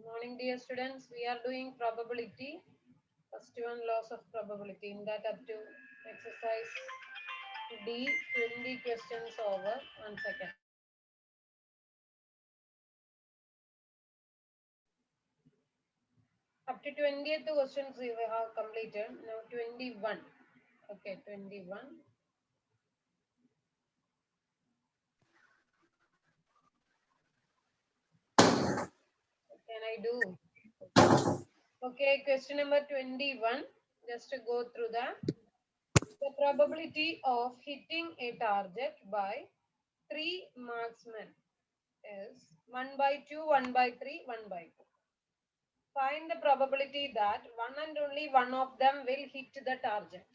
Morning, dear students. We are doing probability. First one, loss of probability. In that, up to exercise D, 20 questions over. 1 second. Up to 20th questions we have completed. Now 21. Okay, 21. What can I do? Okay, question number 21. Just to go through the probability of hitting a target by 3 marksmen is 1 by 2, 1 by 3, 1 by 2. Find the probability that one and only one of them will hit the target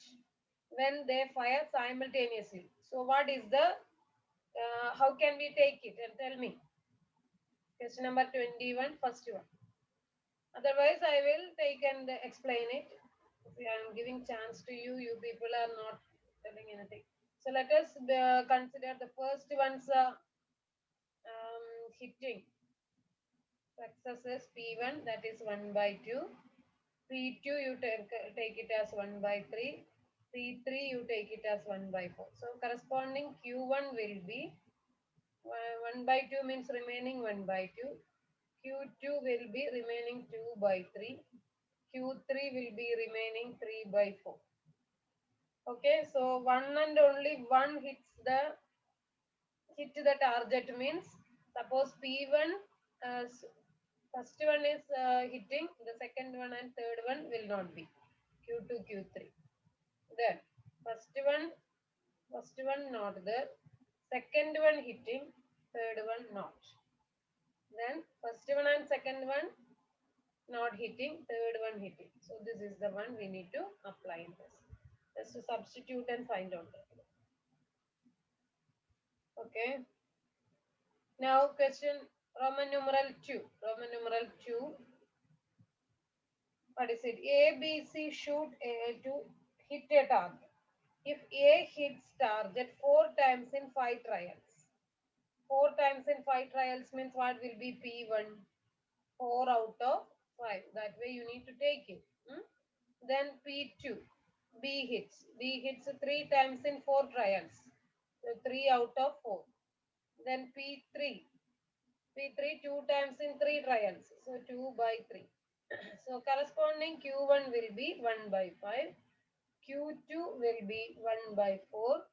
when they fire simultaneously. So what is how can we take it and tell me? Question number 21, first one. Otherwise, I will take and explain it. If I am giving chance to you, you people are not telling anything. So let us consider the first one's hitting. Success is P1, that is 1 by 2. P2 you take it as 1 by 3. P3 you take it as 1 by 4. So corresponding Q1 will be 1 by 2 means remaining 1 by 2. Q2 will be remaining 2 by 3. Q3 will be remaining 3 by 4. Okay, so one and only one hit the target means suppose P1 first one is hitting, the second one and third one will not be Q2, Q3. Then first one not there, second one hitting, third one not. Then first one and second one not hitting, third one hitting. So this is the one we need to apply in this. Just to substitute and find out that. Okay. Now question Roman numeral 2. Roman numeral 2. What is it? A, B, C shoot A to hit a target. If A hits target 4 times in 5 trials. 4 times in 5 trials means what will be P1? 4 out of 5. That way you need to take it. Then P2. B hits 3 times in 4 trials. So 3 out of 4. Then P3. P3 2 times in 3 trials. So 2 by 3. So corresponding Q1 will be 1 by 5. Q2 will be 1 by 4.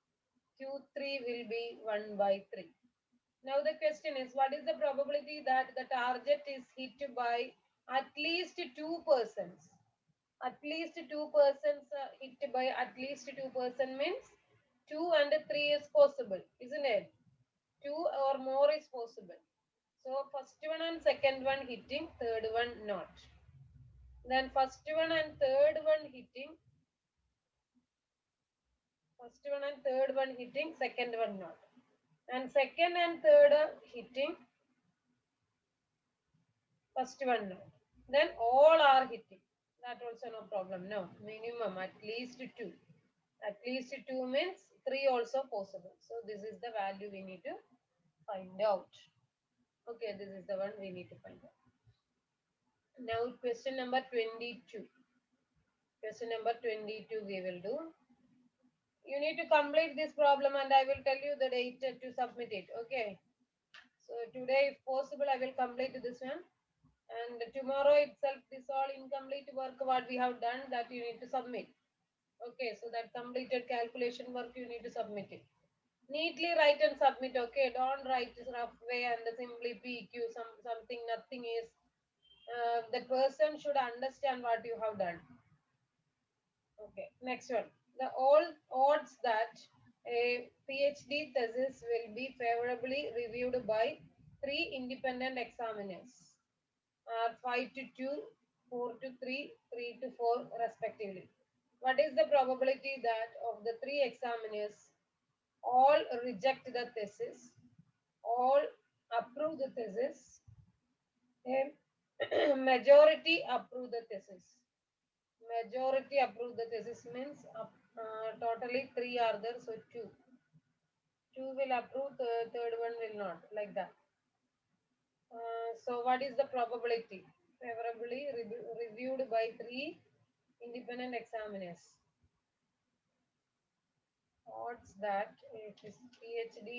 Q3 will be 1 by 3. Now the question is, what is the probability that the target is hit by at least 2 persons? At least 2 persons hit by at least 2 person means 2 and 3 is possible, isn't it? 2 or more is possible. So first one and second one hitting, third one not. Then first one and third one hitting, second one not. And second and third are hitting, first one not. Then all are hitting. That also no problem. No, minimum at least 2. At least 2 means 3 also possible. So this is the value we need to find out. Okay, this is the one we need to find out. Now question number 22. Question number 22 we will do. You need to complete this problem and I will tell you the date to submit it. Okay. So today, if possible, I will complete this one. And tomorrow itself, this all incomplete work what we have done that you need to submit. Okay, so that completed calculation work you need to submit it. Neatly write and submit. Okay, don't write this rough way and simply PQ something. Nothing is. The person should understand what you have done. Okay, next one. The all odds that a PhD thesis will be favorably reviewed by 3 independent examiners are 5 to 2, 4 to 3, 3 to 4 respectively. What is the probability that of the 3 examiners all reject the thesis, all approve the thesis, a majority approve the thesis? Majority approve the thesis means totally 3 are there, so 2. 2 will approve, the third one will not, like that. So what is the probability? favorably reviewed by 3 independent examiners. Odds that it is PhD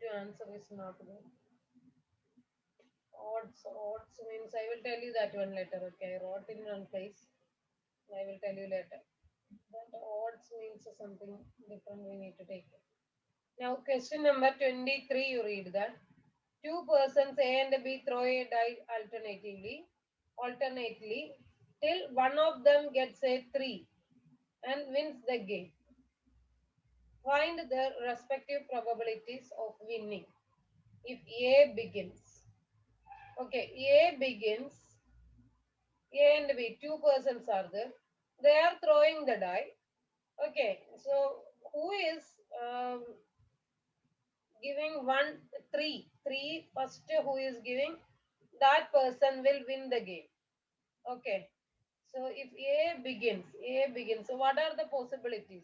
to answer is not good. Odds means I will tell you that one later. Okay, I wrote in one place. I will tell you later. That odds means something different we need to take it. Now question number 23 you read that. Two persons A and B throw a die alternately till one of them gets a 3 and wins the game. Find their respective probabilities of winning. If A begins. Okay, A begins. A and B, two persons are there. They are throwing the die. Okay, so who is giving one, three, first who is giving, that person will win the game. Okay, so if A begins, so what are the possibilities?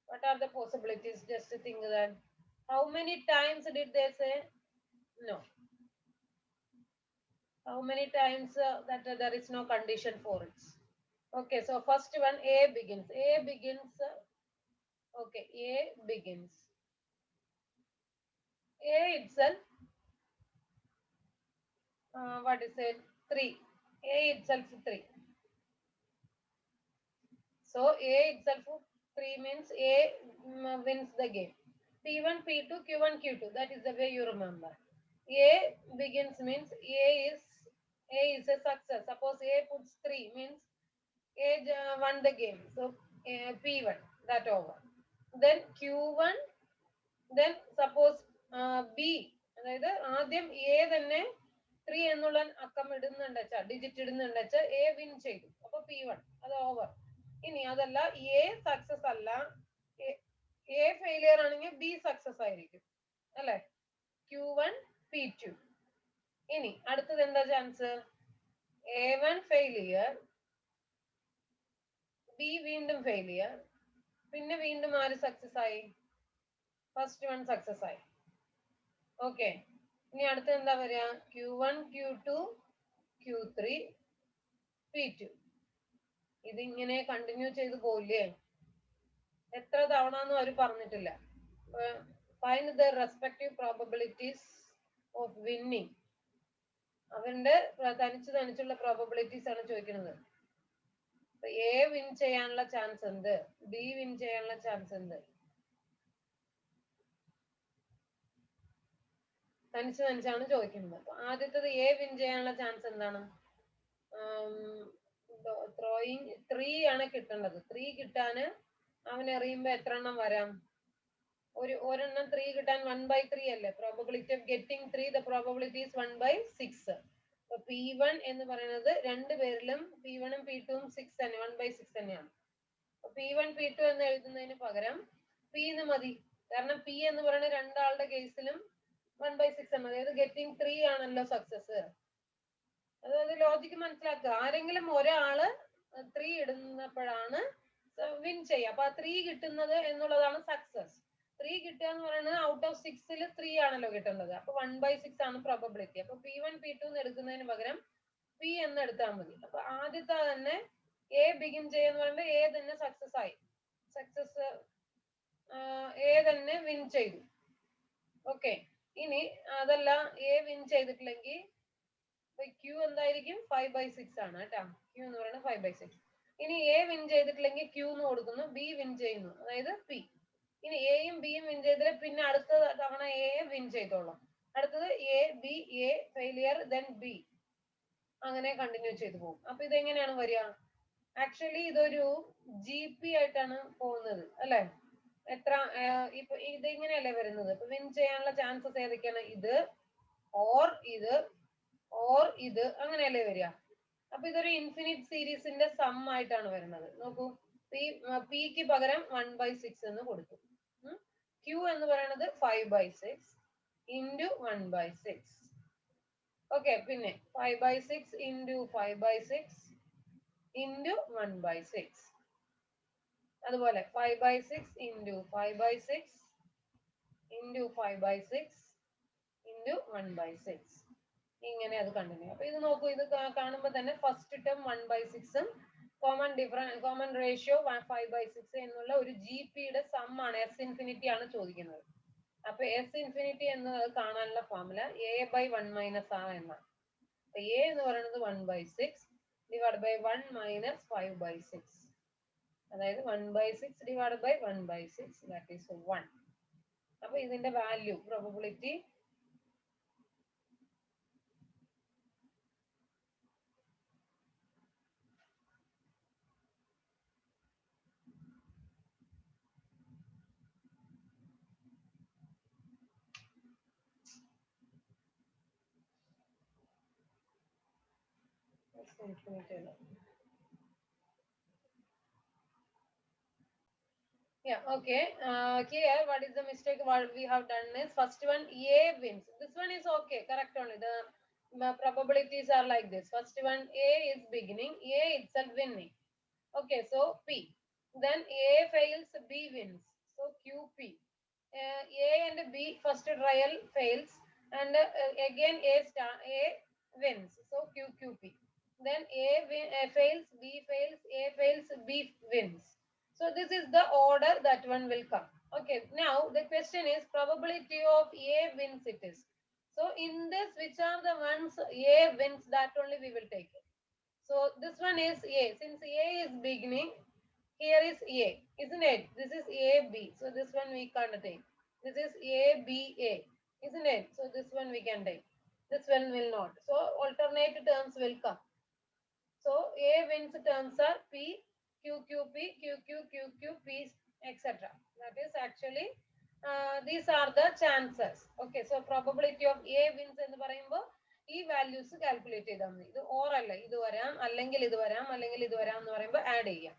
What are the possibilities? Just to think that. How many times did they say? No. How many times that there is no condition for it? Okay, so first one A begins. A begins. Okay, A begins. A itself, what is it? 3. A itself 3. So A itself 3 means A wins the game. P1, P2, Q1, Q2. That is the way you remember. A begins means A is a success. Suppose A puts 3 means A won the game. So P1 that over. Then Q1, then suppose B, അതായത് ആദ്യം A തന്നെ 3 എന്നുള്ള അക്കം ഇടുന്നുണ്ട് വെച്ചാൽ digit ഇടുന്നുണ്ട് വെച്ചാൽ A win ചെയ്തു. അപ്പൊ P1 അത് ഓവർ. ഇനി അതല്ല എ സക്സസ് അല്ല, എ ഫെയിലിയർ ആണെങ്കിൽ ബി സക്സസ് ആയിരിക്കും അല്ലെ. Q1 P2. ഇനി അടുത്തത് എന്താ ചാൻസ്? A1 ഫെയിലിയർ, ബി വീണ്ടും ഫെയിലിയർ, പിന്നെ വീണ്ടും ആര് സക്സസ് ആയി? ഫസ്റ്റ് വൺ സക്സസ് ആയി. ഓക്കെ, ഇനി അടുത്ത എന്താ പറയാ? Q1 Q2 Q3 P2. ഇതിങ്ങനെ കണ്ടിന്യൂ ചെയ്ത് പോയില്ലേ? എത്ര തവണ എന്നും അവർ പറഞ്ഞിട്ടില്ല. Find the respective probabilities of winning. അവരുടെ തനിച്ചുള്ള പ്രോബബിലിറ്റീസ് ആണ് ചോദിക്കുന്നത്. എ വിൻ ചെയ്യാനുള്ള ചാൻസ് എന്ത്? ബി വിൻ ചെയ്യാനുള്ള ചാൻസ് എന്ത്? തനിച്ചാണ് ചോദിക്കുന്നത്. അപ്പൊ ആദ്യത്തത് എ വിൻ ചെയ്യാനുള്ള ചാൻസ് എന്താണ്? ത്രോയിങ് 3 ആണ് കിട്ടേണ്ടത്. 3 കിട്ടാന് അവൻ എറിയുമ്പോ എത്ര എണ്ണം വരാം? ഒരെണ്ണം 3 കിട്ടാൻ 1/3 അല്ലേ? Probability of getting 3, the probability is 1/6. അപ്പൊ P1 എന്ന് പറയുന്നത് രണ്ടുപേരിലും P1ഉം P2ഉം 6 തന്നെ, 1/6 തന്നെയാണ്. P1 P2 എന്ന് എഴുതുന്നതിന് പകരം P എന്ന് മതി. കാരണം P എന്ന് പറയുന്ന രണ്ടാളുടെ കേസിലും 1/6 ആണ്. അതായത് ഗെറ്റിംഗ് 3 ആണല്ലോ സക്സസ്. അതായത് ലോജിക്ക് മനസ്സിലാക്കുക. ആരെങ്കിലും ഒരാള് 3 ഇടുന്നപ്പോഴാണ് വിൻ ചെയ്യുക. അപ്പൊ ആ 3 കിട്ടുന്നത് എന്നുള്ളതാണ് സക്സസ്. 3 കിട്ടുക എന്ന് പറയുന്നത് ഔട്ട് ഓഫ് 6ൽ 3 ആണല്ലോ കിട്ടുന്നത്. അപ്പൊ 1/6 ആണ് പ്രോബബിലിറ്റി. അപ്പൊ P1 P2 എന്ന് എടുക്കുന്നതിന് പകരം P എന്ന് എടുത്താൽ മതി. അപ്പൊ ആദ്യത്തെ തന്നെ എ ബിഗിൻ ചെയ്യുന്ന പറയുമ്പോൾ എ തന്നെ സക്സസ് ആയി. സക്സസ് എ തന്നെ വിൻ ചെയ്തു. ഓക്കെ, ഇനി അതല്ല എ വിൻ ചെയ്തിട്ടില്ലെങ്കിൽ Q എന്തായിരിക്കും? 5/6 ആണ് കേട്ടോ. Q എന്ന് പറയുന്നത് 5/6. ഇനി എ വിൻ ചെയ്തിട്ടില്ലെങ്കിൽ Q എന്ന് കൊടുക്കുന്നു, ബി വിൻ ചെയ്യുന്നു, അതായത് P. ഇനി എയും ബിയും വിൻ ചെയ്തിട്ട് പിന്നെ അടുത്ത തവണ എ വിൻ ചെയ്തോളാം. അടുത്തത് A B, A failure, then B, അങ്ങനെ കണ്ടിന്യൂ ചെയ്തു പോകും. അപ്പൊ ഇതെങ്ങനെയാണ് വരിക? ആക്ച്വലി ഇതൊരു GP ആയിട്ടാണ് പോകുന്നത് അല്ലെ? എത്ര ഇപ്പൊ ഇതിങ്ങനെയല്ലേ വരുന്നത്? ഇപ്പൊ വിൻ ചെയ്യാനുള്ള ചാൻസസ് ഏതൊക്കെയാണ്? ഇത് ഓർ ഇത് ഓർ ഇത്, അങ്ങനെയല്ലേ വരിക. അപ്പൊ ഇതൊരു ഇൻഫിനിറ്റ് സീരീസിന്റെ സം ആയിട്ടാണ് വരുന്നത്. നോക്കൂ, പിക്ക് പകരം 1/6 എന്ന് കൊടുത്തു. Q എന്ന് പറയുന്നത് 5/6 into 1/6. Okay, പിന്നെ 5/6 into 5/6 into 1/6. അതുപോലെ 5/6 into 5/6 into 5/6 into 1/6. ഇങ്ങനെ അത് കണ്ടിന്യൂ. അപ്പൊ ഇത് നോക്കൂ, ഇത് കാണുമ്പോൾ തന്നെ ഫസ്റ്റ് ടേം 1/6 കോമൺ റേഷ്യോ 5/6 എന്നുള്ള ഒരു GPയുടെ സം ആണ്, എസ് ഇൻഫിനിറ്റി ആണ് ചോദിക്കുന്നത്. അപ്പൊ എസ് ഇൻഫിനിറ്റി എന്നത് കാണാനുള്ള ഫോർമുല a/1 - r എന്നാണ്. a എന്ന് പറയുന്നത് 1/6 ഡിവൈഡ് ബൈ 1 മൈനസ് 5/6. അതായത് 1/6 ഡിവൈഡ് ബൈ 1/6 ദാറ്റ് ഈസ് 1. അപ്പൊ ഇതിന്റെ value probability infinity. Yeah, okay. Here, what is the mistake? What we have done is first one A wins. This one is okay, correct only. The probabilities are like this. First one A is beginning, A itself winning. Okay, so P. Then A fails, B wins. So QP. A and B first trial fails, and again A wins. So QQP. Then A fails, B fails, A fails, B wins. So this is the order that one will come. Okay, now the question is probability of A wins it is. So in this, which are the ones A wins, that only we will take it. So this one is A. Since A is beginning, here is A, isn't it? This is AB. So this one we can't take. This is ABA, isn't it? So this one we can take. This one will not. So alternate terms will come. So A wins terms are P, QQP, QQQQP, etc. That is actually these are the chances. Okay, so probability of A wins എന്ന് പറയുമ്പോൾ ഈ values calculate ചെയ്താൽ മതി. ഇത് or അല്ല, ഇത് വരാം, അല്ലെങ്കിൽ ഇത് വരാം, അല്ലെങ്കിൽ ഇത് വരാം എന്ന് പറയുമ്പോൾ ആഡ് ചെയ്യാം.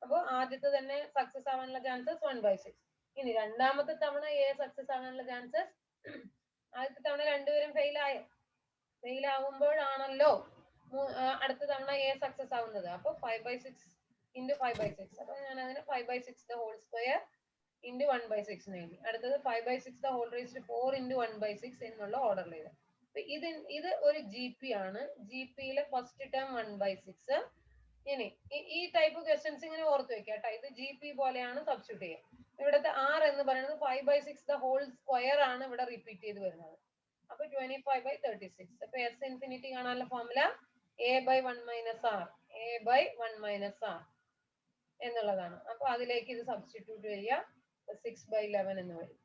അപ്പോൾ ആദ്യത്തെ തന്നെ സക്സസ് ആവാനുള്ള ചാൻസസ് 1/6. ഇനി രണ്ടാമത്തെ തവണ A സക്സസ് ആവാനുള്ള ചാൻസസ്, ആദ്യത്തെ തവണ രണ്ടുപേരും ഫെയിൽ ആവുമ്പോഴാണല്ലോ അടുത്ത തവണ A സക്സസ് ആവുന്നത്. അപ്പൊ 5/6 into 5/6. അപ്പൊ ഞാൻ അതിന് 5/6 the whole square into 1/6 എഴുതി. അടുത്തത് 5/6 the whole raised to 4 into 1/6 എന്നുള്ള ഓർഡറിൽ എഴുതാം. ഇത് ഒരു GP ആണ്. GPയിലെ ഫസ്റ്റ് ടേം 1/6. ഇനി ഈ ടൈപ്പ് ക്വസ്റ്റ്യൻസ് ഇങ്ങനെ ഓർത്ത് വെക്കുക കേട്ടോ. ഇത് GP പോലെയാണ് സബ്സ്റ്റിറ്റ്യൂട്ട് ചെയ്യുക. ഇവിടുത്തെ R എന്ന് പറയുന്നത് 5/6 the whole square ആണ് ഇവിടെ റിപ്പീറ്റ് ചെയ്ത് വരുന്നത്. അപ്പൊ 25/36. അപ്പൊ എസ് ഇൻഫിനിറ്റി കാണാനുള്ള formula A/1 - R, A/1 - R എന്നുള്ളതാണ്. അപ്പൊ അതിലേക്ക് ഇത് സബ്സ്റ്റിറ്റ്യൂട്ട് ചെയ്യുക, 6/11 എന്ന് വരും.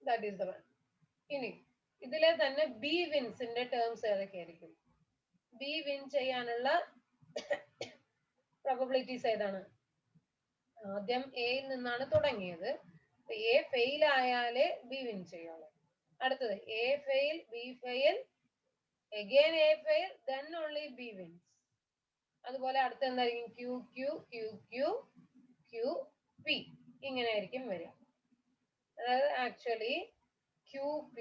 That is the one. ഇനി ഇതിലെ തന്നെ ബി വിൻസിന്റെ ടേംസ് ഏതൊക്കെയായിരിക്കും? ബി വിൻ ചെയ്യാനുള്ള പ്രോബബിലിറ്റീസ് ഏതാണ്? ആദ്യം എയിൽ നിന്നാണ് തുടങ്ങിയത്. എ ഫെയിൽ ആയാലേ ബി വിൻ ചെയ്യുള്ളൂ. അടുത്തത് A fail, B fail, again A fail, then only B wins. അതുപോലെ അടുത്ത എന്തായിരിക്കും? Q Q Q Q Q P ഇങ്ങനെ ആയിരിക്കും വരിക. അതായത് actually QP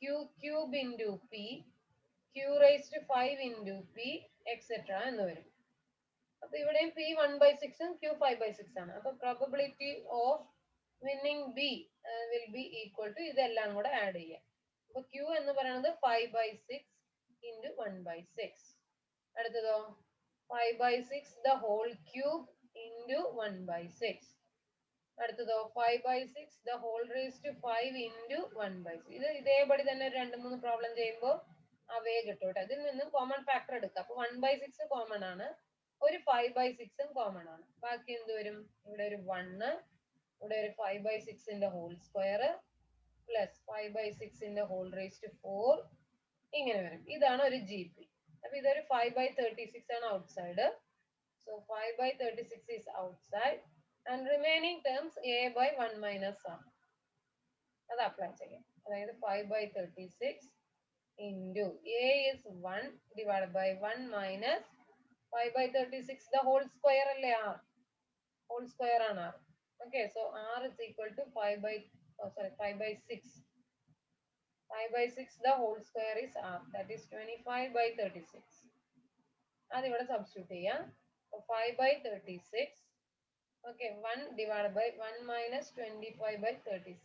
Q cube into P, Q raised to 5 into P, etc. എന്ന് വരും. അപ്പൊ ഇവിടെയും P 1/6 ഉം Q 5/6 ആണ്. അപ്പൊ probability of winning B will be equal to ഇതെല്ലാം കൂടെ ആഡ് ചെയ്യാം. അപ്പൊ Q എന്ന് പറയുന്നത് 5/6 into 1/6. അടുത്തതോ 5/6 the whole cube into 1/6. അടുത്തതോ 5/6 the whole raised to 5 into 1/6. ഇത് ഇതേപടി തന്നെ 2-3 പ്രോബ്ലം ചെയ്യുമ്പോൾ അവേ കിട്ടും കേട്ടോ. ഇതിൽ നിന്നും കോമൺ ഫാക്ടർ എടുക്കാം. അപ്പൊ 1/6 കോമൺ ആണ്, ഒരു 5/6 കോമൺ ആണ്. ബാക്കി എന്ത് വരും? ഇവിടെ ഒരു 1, ഇവിടെ ഒരു 5/6 whole square plus 5/6 whole raise to 4 ഇങ്ങനെ വരും. ഇതാണ് ഒരു GP. അപ്പൊ ഇതൊരു 5/36 ആണ് outside. So 5/36 is outside and remaining terms A/1 - R. അത് അപ്ലൈ ചെയ്യാം. അതായത് 5/36 into A is 1 divided by 1 minus 5/36 the whole square അല്ലേ R, whole square ആണ് R. Okay, so R is equal to 5/6 5 by 6 the whole square is r, that is 25 by 36. അത് ഇവിടെ substitute ചെയ്യാം. 5 by 36, okay, 1 divided by 1 minus 25 by 36.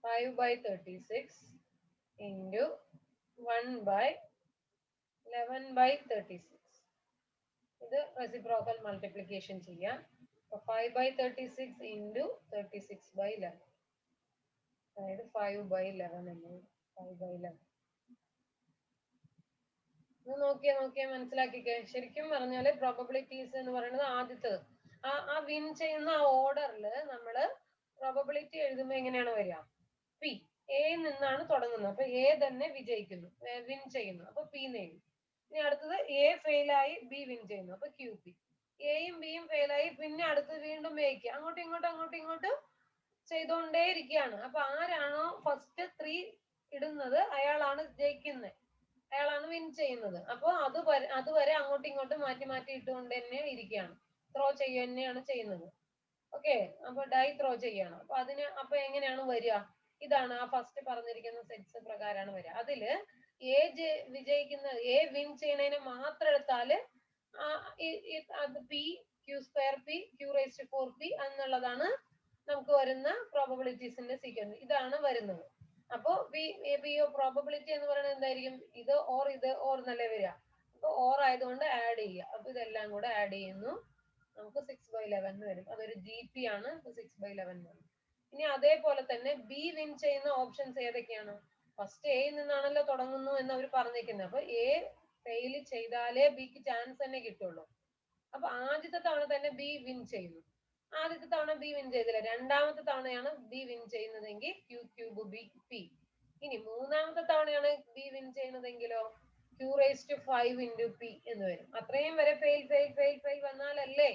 5 by 36 into 1 by 11 by 36. ഇത് reciprocal multiplication ചെയ്യാം. 5 by 36 into 36 by 11. അതായത് 5 by 11 എന്ന് 5 by 11. നോക്കിയേ മനസ്സിലാക്കിക്കേ. ശരിക്കും പറഞ്ഞാല് പ്രോബബിലിറ്റീസ് എന്ന് പറയുന്നത് ആദ്യത്തത് ആ വിൻ ചെയ്യുന്ന ആ ഓർഡറിൽ നമ്മള് പ്രോബബിലിറ്റി എഴുതുമ്പോ എങ്ങനെയാണ് വരിക? പി എ നിന്നാണ് തുടങ്ങുന്നത്. അപ്പൊ എ തന്നെ വിജയിക്കുന്നു, വിൻ ചെയ്യുന്നു, അപ്പൊ പി എഴുതി. ഇനി അടുത്തത് എ ഫെയിലായി ബി വിൻ ചെയ്യുന്നു, അപ്പൊ ക്യൂ പി. എയും ബിയും ഫെയിലായി, പിന്നെ അടുത്തത് വീണ്ടും എക്ക്. അങ്ങോട്ടും ഇങ്ങോട്ടും ചെയ്തുകൊണ്ടേ ഇരിക്കുകയാണ്. അപ്പൊ ആരാണോ ഫസ്റ്റ് 3 ഇടുന്നത് അയാളാണ് ജയിക്കുന്നത്, അയാളാണ് വിൻ ചെയ്യുന്നത്. അപ്പൊ അതുവരെ അങ്ങോട്ടും ഇങ്ങോട്ടും മാറ്റി ഇട്ടുകൊണ്ട് തന്നെ ഇരിക്കുകയാണ്, ത്രോ ചെയ്യുക തന്നെയാണ് ചെയ്യുന്നത്. ഓക്കെ, അപ്പൊ ഡൈ ത്രോ ചെയ്യാണ്. അപ്പൊ എങ്ങനെയാണ് വരിക? ഇതാണ് ആ ഫസ്റ്റ് പറഞ്ഞിരിക്കുന്ന സെറ്റ്സ് പ്രകാരമാണ് വരിക. അതില് വിജയിക്കുന്നത്, എ വിൻ ചെയ്യണതിനെ മാത്രം എടുത്താല് അത് p Q square p q raised 4p എന്നുള്ളതാണ് നമുക്ക് വരുന്ന പ്രോബബിലിറ്റീസിന്റെ സീക്വൻസ്. ഇതാണ് വരുന്നത്. അപ്പോ പ്രോബബിലിറ്റി എന്ന് പറയുന്നത് എന്തായിരിക്കും? ഇത് ഓർ എന്നല്ലേ വരിക. അപ്പൊ ഓർ ആയതുകൊണ്ട് ആഡ് ചെയ്യുക. അപ്പൊ ഇതെല്ലാം കൂടെ ആഡ് ചെയ്യുന്നു, നമുക്ക് 6/11 വരും. അതൊരു GP ആണ്. 6/11 വരും. ഇനി അതേപോലെ തന്നെ ബി വിൻ ചെയ്യുന്ന ഓപ്ഷൻസ് ഏതൊക്കെയാണ്? ഫസ്റ്റ് എ നിന്നാണല്ലോ തുടങ്ങുന്നു എന്ന് അവർ പറഞ്ഞിരിക്കുന്നത്. അപ്പൊ എ ഫെയിൽ ചെയ്താലേ ബിക്ക് ചാൻസ് തന്നെ കിട്ടുള്ളൂ. അപ്പൊ ആദ്യത്തെ തവണ തന്നെ ബി വിൻ ചെയ്യുന്നു. ആദ്യത്തെ തവണ ബി വിൻ ചെയ്തില്ല, രണ്ടാമത്തെ തവണയാണ് ബി വിൻ ചെയ്യുന്നതെങ്കിൽ ക്യൂ ക്യൂബ് ബി പി. ഇനി മൂന്നാമത്തെ തവണയാണ് ബി വിൻ ചെയ്യുന്നതെങ്കിലോ ക്യൂ റേസ്റ്റ് 5 into പി എന്ന് വരും. അത്രയും വരെ ഫെയിൽ വന്നാലല്ലേ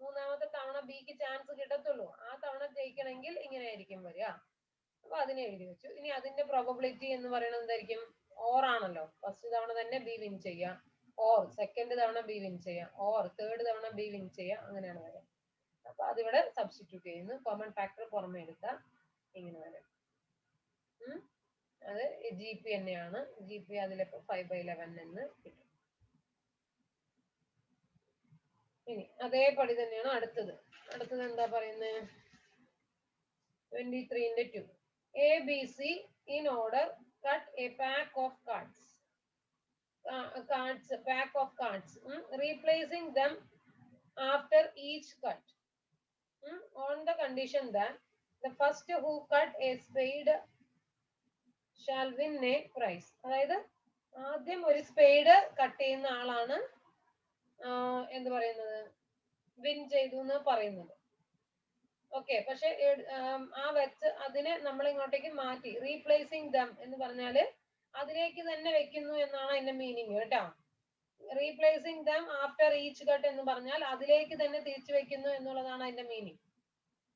മൂന്നാമത്തെ തവണ ബിക്ക് ചാൻസ് കിട്ടത്തുള്ളൂ. ആ തവണ ജയിക്കണമെങ്കിൽ ഇങ്ങനെ ആയിരിക്കും വരിക. അപ്പൊ അതിനെ എഴുതി വെച്ചു. ഇനി അതിന്റെ പ്രോബബിലിറ്റി എന്ന് പറയുന്നത് എന്തായിരിക്കും? ഓർ ആണല്ലോ. ഫസ്റ്റ് തവണ തന്നെ ബി വിൻ ചെയ്യാം, ഓർ സെക്കൻഡ് തവണ ബി വിൻ ചെയ്യാം, ഓർ തേർഡ് തവണ ബി വിൻ ചെയ്യാം, അങ്ങനെയാണ് വരിക. അപ്പൊ അതിവിടെ സബ്സ്റ്റിറ്റ്യൂട്ട് ചെയ്യുന്നു. കോമൺ ഫാക്ടർ പുറമെ എടുത്താൽ ഇങ്ങനെ വരും. അത് GP തന്നെയാണ്. GP അതിലിപ്പോ 5/11 എന്ന് കിട്ടും. ഇനി അതേപടി തന്നെയാണ് അടുത്തത് എന്താ പറയുന്നത്? 23ന്റെ 2. ABC in order cut a pack of cards, replacing them after each cut, on the condition that the first who cut a spade shall win a prize. അതായത് ആദ്യം ഒരു സ്പെയ്ഡ് കട്ട് ചെയ്യുന്ന ആളാണ് എന്ത് പറയുന്നത്, വിൻ ചെയ്തു എന്ന് പറയുന്നത്. ഓക്കെ, പക്ഷെ ആ വെച്ച് അതിനെ നമ്മൾ ഇങ്ങോട്ടേക്ക് മാറ്റി, റീപ്ലേസിങ് ദം എന്ന് പറഞ്ഞാല് അതിലേക്ക് തന്നെ വെക്കുന്നു എന്നാണ് അതിന്റെ മീനിങ് കേട്ടോ. Replacing dum after each cut എന്ന് പറഞ്ഞാൽ അതിലേക്ക് തന്നെ തിരിച്ചു വെക്കുന്നു എന്നുള്ളതാണ് അതിന്റെ മീനിങ്.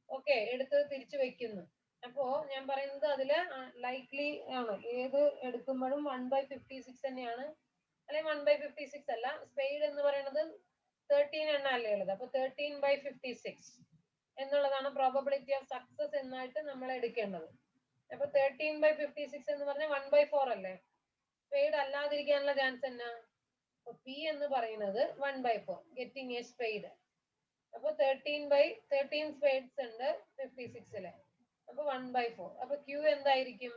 ഓക്കെ, എടുത്ത് തിരിച്ചു വെക്കുന്നു. അപ്പോ ഞാൻ പറയുന്നത് അതില് ലൈക്ലി ആണ്, ഏത് എടുക്കുമ്പോഴും 1/56 തന്നെയാണ്, അല്ലെങ്കിൽ 1/56 അല്ല. സ്പെയ്ഡ് എന്ന് പറയുന്നത് 13 എണ്ണ അല്ലേ ഉള്ളത്. അപ്പൊ 13/56 എന്നുള്ളതാണ് പ്രോബബിലിറ്റി ഓഫ് സക്സസ് എന്നായിട്ട് നമ്മൾ എടുക്കേണ്ടത്. അപ്പൊ 13/56 എന്ന് പറഞ്ഞാൽ 1/4 അല്ലേ. സ്പെയ്ഡ് അല്ലാതിരിക്കാനുള്ള ചാൻസ് എന്നാ? പി എന്ന് പറയുന്നത് 1/4 ഗെറ്റിംഗ് എ സ്പെയ്ഡ്. അപ്പൊ 13 സ്പെയ്ഡ്സ് ഉണ്ട് 56-ല്. അപ്പൊ 1/4. അപ്പൊ ക്യൂ എന്തായിരിക്കും?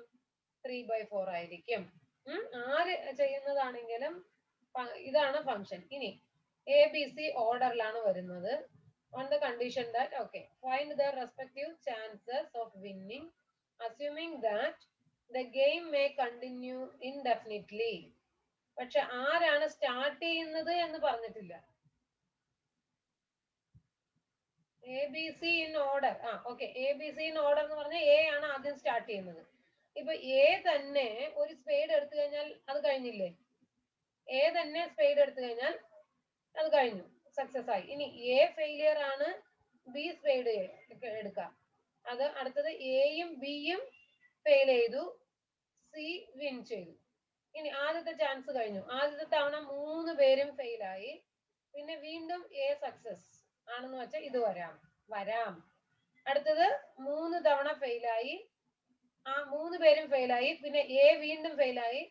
3/4 ആയിരിക്കും. ആര് ചെയ്യുന്നതാണെങ്കിലും ഇതാണ് ഫംഗ്ഷൻ. ഇനി ABC ഓർഡറിലാണ് വരുന്നത്. On the condition that, okay, find the respective chances of winning, assuming that the game may continue indefinitely. പക്ഷെ ആരാണ് സ്റ്റാർട്ട് ചെയ്യുന്നത് എന്ന് പറഞ്ഞിട്ടില്ല. ABC in order. Okay, ABC in order എന്ന് പറഞ്ഞാൽ എ ആണ് ആദ്യം സ്റ്റാർട്ട് ചെയ്യുന്നത്. ഇപ്പൊ എ തന്നെ ഒരു സ്പെയ്ഡ് എടുത്തു കഴിഞ്ഞാൽ അത് കഴിഞ്ഞില്ലേ? എ തന്നെ സ്പെയ്ഡ് എടുത്തു കഴിഞ്ഞാൽ അത് കഴിഞ്ഞു, സക്സസ് ആയി. ഇനി എ ഫെയിലിയർ ആണ്, ബി സ്പെയ്ഡ് എടുക്കാം. അത് അടുത്തത് എയും ബിയും ഫെയിൽ ചെയ്തു, സി വിൻ ചെയ്തു. ഇനി ആദ്യത്തെ ചാൻസ് കഴിഞ്ഞു. ആദ്യത്തെ തവണ 3 പേരും ഫെയിലായി. പിന്നെ വീണ്ടും എ സക്സസ് ആണെന്ന് വെച്ചാൽ ഇത് വരാം. അടുത്തത് 3 തവണ ഫെയിലായി, ആ 3 പേരും ഫെയിലായി, പിന്നെ എ വീണ്ടും ഫെയിലായി,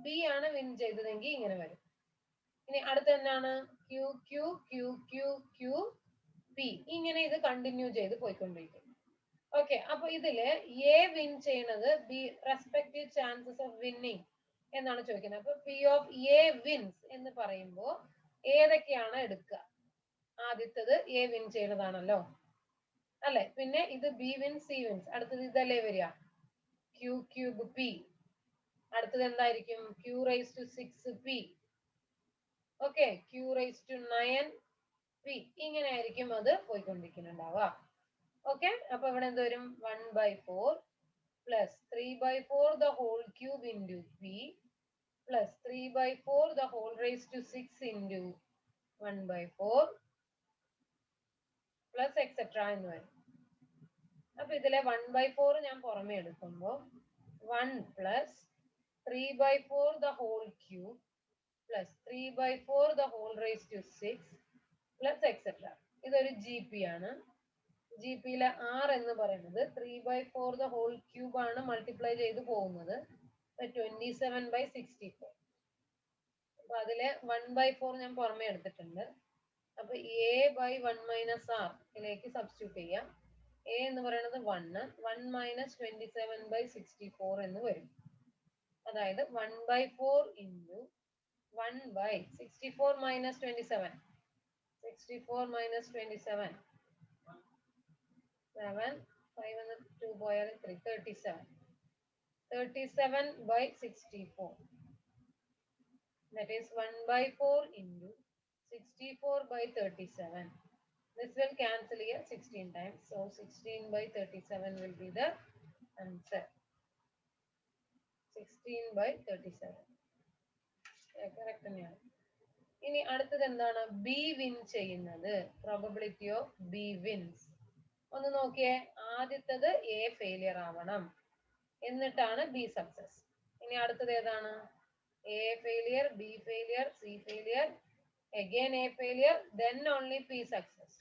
ബി ആണ് വിൻ ചെയ്തതെങ്കിൽ ഇങ്ങനെ വരും. ഇനി അടുത്ത എന്താണ്? Q Q Q Q Q P. ഇങ്ങനെ ഇത് കണ്ടിന്യൂ ചെയ്ത് പോയിക്കൊണ്ടിരിക്കും. ഓക്കെ, അപ്പൊ ഇതില് എ വിൻ ചെയ്യണത് B respective chances of winning എന്നാണ് ചോദിക്കുന്നത്. അപ്പൊ പി ഓഫ് എ വിൻസ് എന്ന് പറയുമ്പോൾ ഏതൊക്കെയാണ് എടുക്കുക? ആദ്യത്തത് എ വിൻ ചെയ്യണതാണല്ലോ അല്ലെ. പിന്നെ ഇത് ബി വിൻസ് സി വിൻസ്, അടുത്തത് ഇതല്ലേ വരിക, ക്യൂ ക്യൂബ് പി. അടുത്തത് എന്തായിരിക്കും? Q raise to 6 P. Okay, Q raise to 9 P. ഇങ്ങനെ ആയിരിക്കും അത് പോയിക്കൊണ്ടിരിക്കുന്നുണ്ടാവുക. ഓക്കെ, അപ്പൊ ഇവിടെ എന്ത് വരും? 1/4 plus 3/4 the whole cube into p plus 3/4 the whole raised to 6 into 1/4 plus etc. എന്ന് വരും. അപ്പൊ ഇതിലെ 1/4 ഞാൻ പുറമെ എടുക്കുമ്പോൾ 1 plus 3/4 the whole cube plus 3/4 the whole raised to 6 plus etc. ഇതൊരു ജി പി ആണ്. ജി പിയിലെ ആർ എന്ന് പറയുന്നത് 3/4 the whole cube ആണ് മൾട്ടിപ്ലൈ ചെയ്ത് പോകുന്നത് 27/64. അപ്പൊ അതിലെ 1/4 ഞാൻ പുറമെ എടുത്തിട്ടുണ്ട്. അപ്പൊ എ ബൈ 1 മൈനസ് ആർ ഇതിലേക്ക് സബ്സ്റ്റിറ്റ്യൂട്ട് ചെയ്യാം. എ എന്ന് പറയുന്നത് 1 മൈനസ് 27/64 എന്ന് വരും. അതായത് 1/4 ഇൻറ്റു 1/64 മൈനസ് 27, 64 മൈനസ് 27, 7, 5 and 2 പോയാൽ 3, 37. 37/64. That is 1/4 into 64/37. This will cancel here 16 times. So 16/37 will be the answer. 16/37. Correct. ഇനി അടുത്തത് എന്താണ്? ബി വിൻ ചെയ്യുന്നത്. പ്രോബബിലിറ്റി ഓഫ് ബി വിൻസ് ഒന്ന് നോക്കിയേ. ആദ്യത്തത് എ ഫെയിലിയർ ആവണം, എന്നിട്ടാണ് ബി സക്സസ്. ഇനി അടുത്തത് ഏതാണ്? A failure, B failure, C failure, again A failure, then only P success.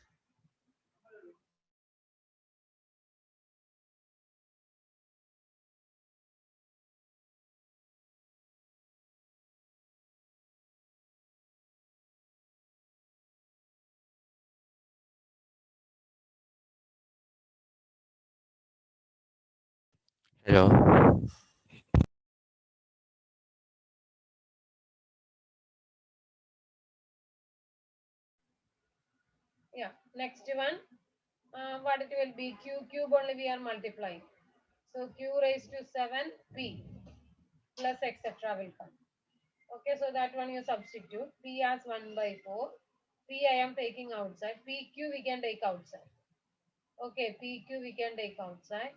Hello. Yeah, next one, what it will be? Q cube only we are multiplying. So Q raised to 7 P plus etc. will come. Okay, so that one you substitute. P as 1/4. P I am taking outside. PQ we can take outside. Okay, PQ we can take outside.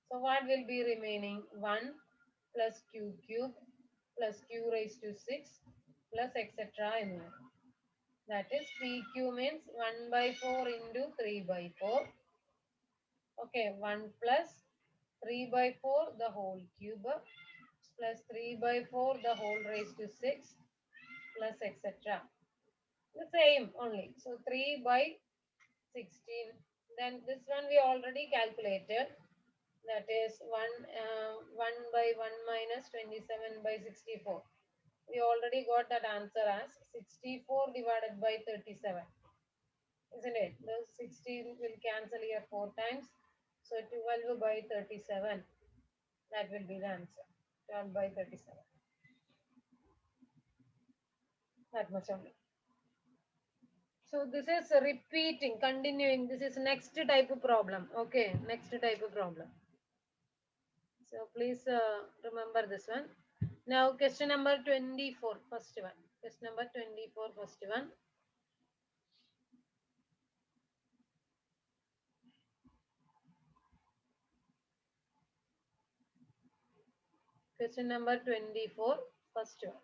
So what will be remaining? 1 plus Q cube plus Q raised to 6 plus etc. That is PQ means 1/4 into 3/4. Okay, 1 plus 3/4 the whole cube plus 3/4 the whole raised to 6 plus etc. The same only. So 3/16. Then this one we already calculated. That is 1/1 minus 27/64. We already got that answer as 64 divided by 37. Isn't it? The 16 will cancel here 4 times. So 12/37. That will be the answer. 12/37. That much only. So this is repeating, continuing. This is next type of problem. Okay, next type of problem. So please remember this one. Now question number 24, first one. Question number 24, first one. Question number 24, first one.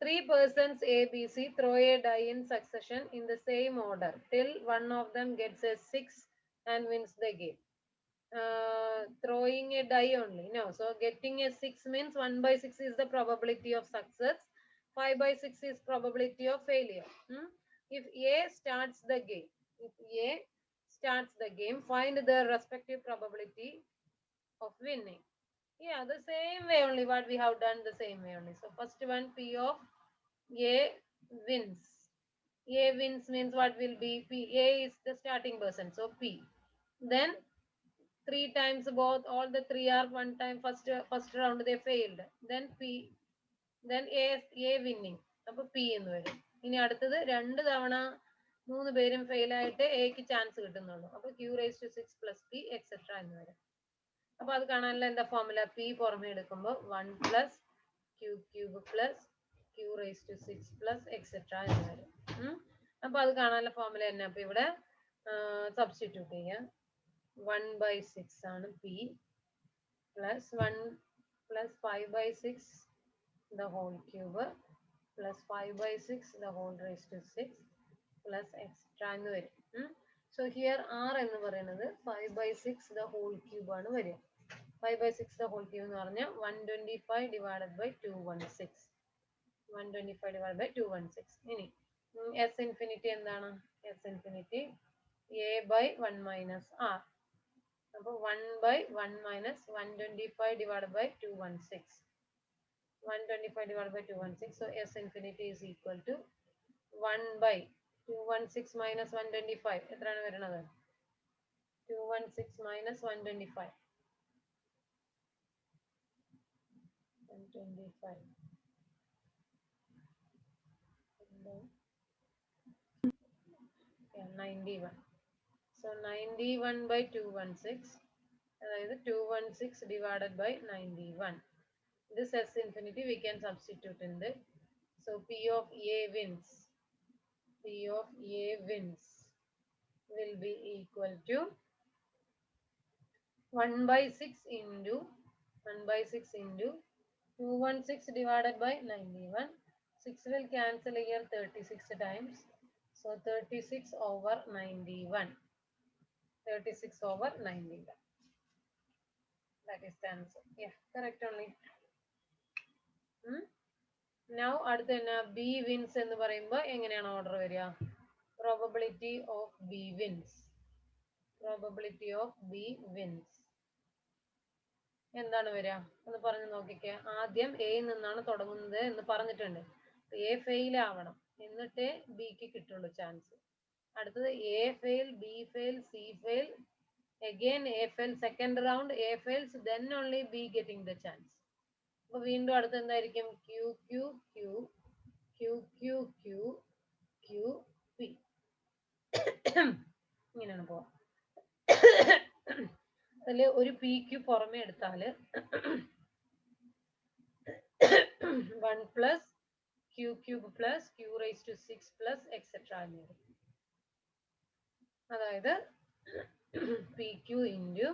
3 persons A, B, C throw a die in succession in the same order till one of them gets a 6 and wins the game. Throwing a die only. No, so getting a 6 means 1/6 is the probability of success. 5/6 is probability of failure. If A starts the game, find the respective probability of winning. Yeah, the same way only, what we have done the same way only. So first one, P of A wins. A wins means what will be P? A is the starting person, so P. Then three times both, all the three are one time first round they failed. Then P, then A winning. അപ്പൊ P എന്ന് വരും. ഇനി അടുത്തത് രണ്ട് തവണ മൂന്ന് പേരും fail ആയിട്ട് എക്ക് ചാൻസ് കിട്ടുന്നുള്ളൂ. അപ്പൊ Q raised to 6 plus P etcetera എന്ന് വരും. അപ്പൊ അത് കാണാനുള്ള എന്താ ഫോർമുല? P പുറമെ എടുക്കുമ്പോൾ 1 plus Q cube plus Q raised to 6 plus etcetera എന്ന് വരും. അപ്പൊ അത് കാണാനുള്ള ഫോർമുല തന്നെ. അപ്പൊ ഇവിടെ സബ്സ്റ്റിറ്റ്യൂട്ട് ചെയ്യാം. 1 by 6 ആണ് P plus 1 plus 5 by 6 the whole cube plus 5 by 6 the whole raised to 6 plus extra എന്ന് വരും. So here R എന്ന് പറയുന്നത് 5 by 6 the whole cube ആണ് വരിക. 5 by 6 the whole cube എന്ന് പറഞ്ഞാൽ 125 divided by 216. 125 divided by 216. ഇനി S infinity എന്താണ്? S infinity A by 1 minus R. അപ്പോൾ 1 by 1 minus 125 divided by 216. 125 divided by 216. So S infinity is equal to 1 by 216 minus 125. എത്രയാണ് വരുന്നത്? 216 minus 125. 125. Yeah, 91. So 91 by 216. അതായത് 216 divided by 91. This S infinity we can substitute in it. So P of A wins. P of A wins will be equal to 1 by 6 into 1 by 6 into 216 divided by 91. 6 will cancel here 36 times. So 36 over 91. 36 over 91. That is the answer. Yeah, correct only. Now അടുത്ത തന്നെ B wins എന്ന് പറയുമ്പോൾ എങ്ങനെയാണ് order വരിക? Probability of B wins. Probability of B wins. എന്താണ് വരിക എന്ന് പറഞ്ഞു നോക്കിക്കേ. ആദ്യം എയിൽ നിന്നാണ് തുടങ്ങുന്നത് എന്ന് പറഞ്ഞിട്ടുണ്ട്. എ ഫെയിൽ ആവണം, എന്നിട്ടേ ബിക്ക് കിട്ടുള്ളൂ ചാൻസ്. അടുത്തത് A fail, B fail, C fail, again A fails, second round A fails, then only B getting the chance. അപ്പോൾ വീണ്ടും അടുത്ത് എന്തായിരിക്കും? Q Q Q Q Q Q Q P. ഇങ്ങനെയാണ് പോവാ. അതിൽ ഒരു പി ക്യൂ പുറമെ എടുത്താല് 1 plus Q cube plus Q raised to 6 plus etc. എന്ന് വരും. അതായത് പി ക്യൂ ഇൻറ്റു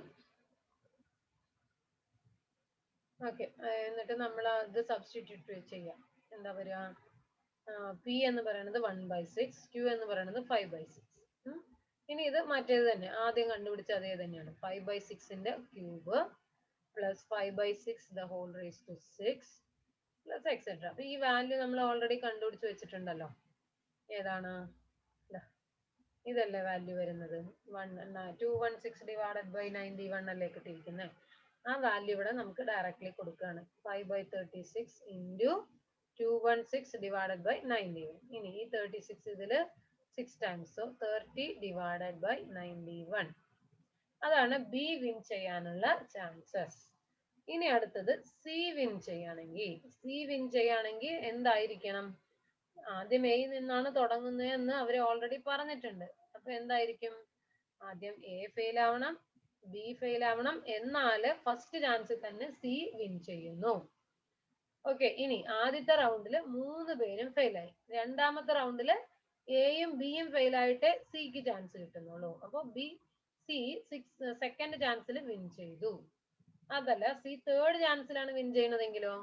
ഓക്കെ, എന്നിട്ട് നമ്മൾ അത് സബ്സ്റ്റിറ്റ്യൂട്ട് ചെയ്യാം. എന്താ വരിക? പി എന്ന് പറയുന്നത് 1 by 6, ക്യൂ എന്ന് പറയുന്നത് 5 by 6. ഇനി ഇത് മറ്റേത് തന്നെ, ആദ്യം കണ്ടുപിടിച്ച അതേ തന്നെയാണ്. 5 by 6ന്റെ cube plus 5 by 6 the whole raised to 6 plus etcetera. അപ്പൊ ഈ വാല്യൂ നമ്മൾ ഓൾറെഡി കണ്ടുപിടിച്ച് വെച്ചിട്ടുണ്ടല്ലോ. ഏതാണ്? ഇതല്ലേ വാല്യൂ വരുന്നത്? 216 ഡിവൈഡഡ് ബൈ 91 അല്ലേ കിട്ടിയിരിക്കുന്നത്. ആ വാല്യൂ ഇവിടെ നമുക്ക് ഡയറക്ട്ലി കൊടുക്കുകയാണ്. 5 by 36 ഇൻറ്റു 216 ഡിവൈഡഡ് ബൈ 91. ഇനി ഈ 36 ഇതിൽ 6 ടൈംസ്, സോ 30 ഡിവൈഡഡ് ബൈ 91. അതാണ് ബി വിൻ ചെയ്യാനുള്ള ചാൻസസ്. ഇനി അടുത്തത് സി വിൻ ചെയ്യുകയാണെങ്കിൽ എന്തായിരിക്കണം? ആദ്യം എയിൽ നിന്നാണ് തുടങ്ങുന്നത് എന്ന് അവർ ഓൾറെഡി പറഞ്ഞിട്ടുണ്ട്. അപ്പൊ എന്തായിരിക്കും? ആദ്യം എ ഫെയിൽ ആവണം, ബി ഫെയിൽ ആവണം, എന്നാല് ഫസ്റ്റ് ചാൻസിൽ തന്നെ സി വിൻ ചെയ്യുന്നു. ഓക്കെ, ഇനി ആദ്യത്തെ റൗണ്ടില് 3 പേരും ഫെയിലായി. രണ്ടാമത്തെ റൗണ്ടില് എയും ബിയും ഫെയിൽ ആയിട്ട് സിക്ക് ചാൻസ് കിട്ടുന്നുള്ളൂ. അപ്പൊ സി സെക്കൻഡ് ചാൻസിൽ വിൻ ചെയ്തു. അതല്ല, സി തേർഡ് ചാൻസിലാണ് വിൻ ചെയ്യുന്നതെങ്കിലോ?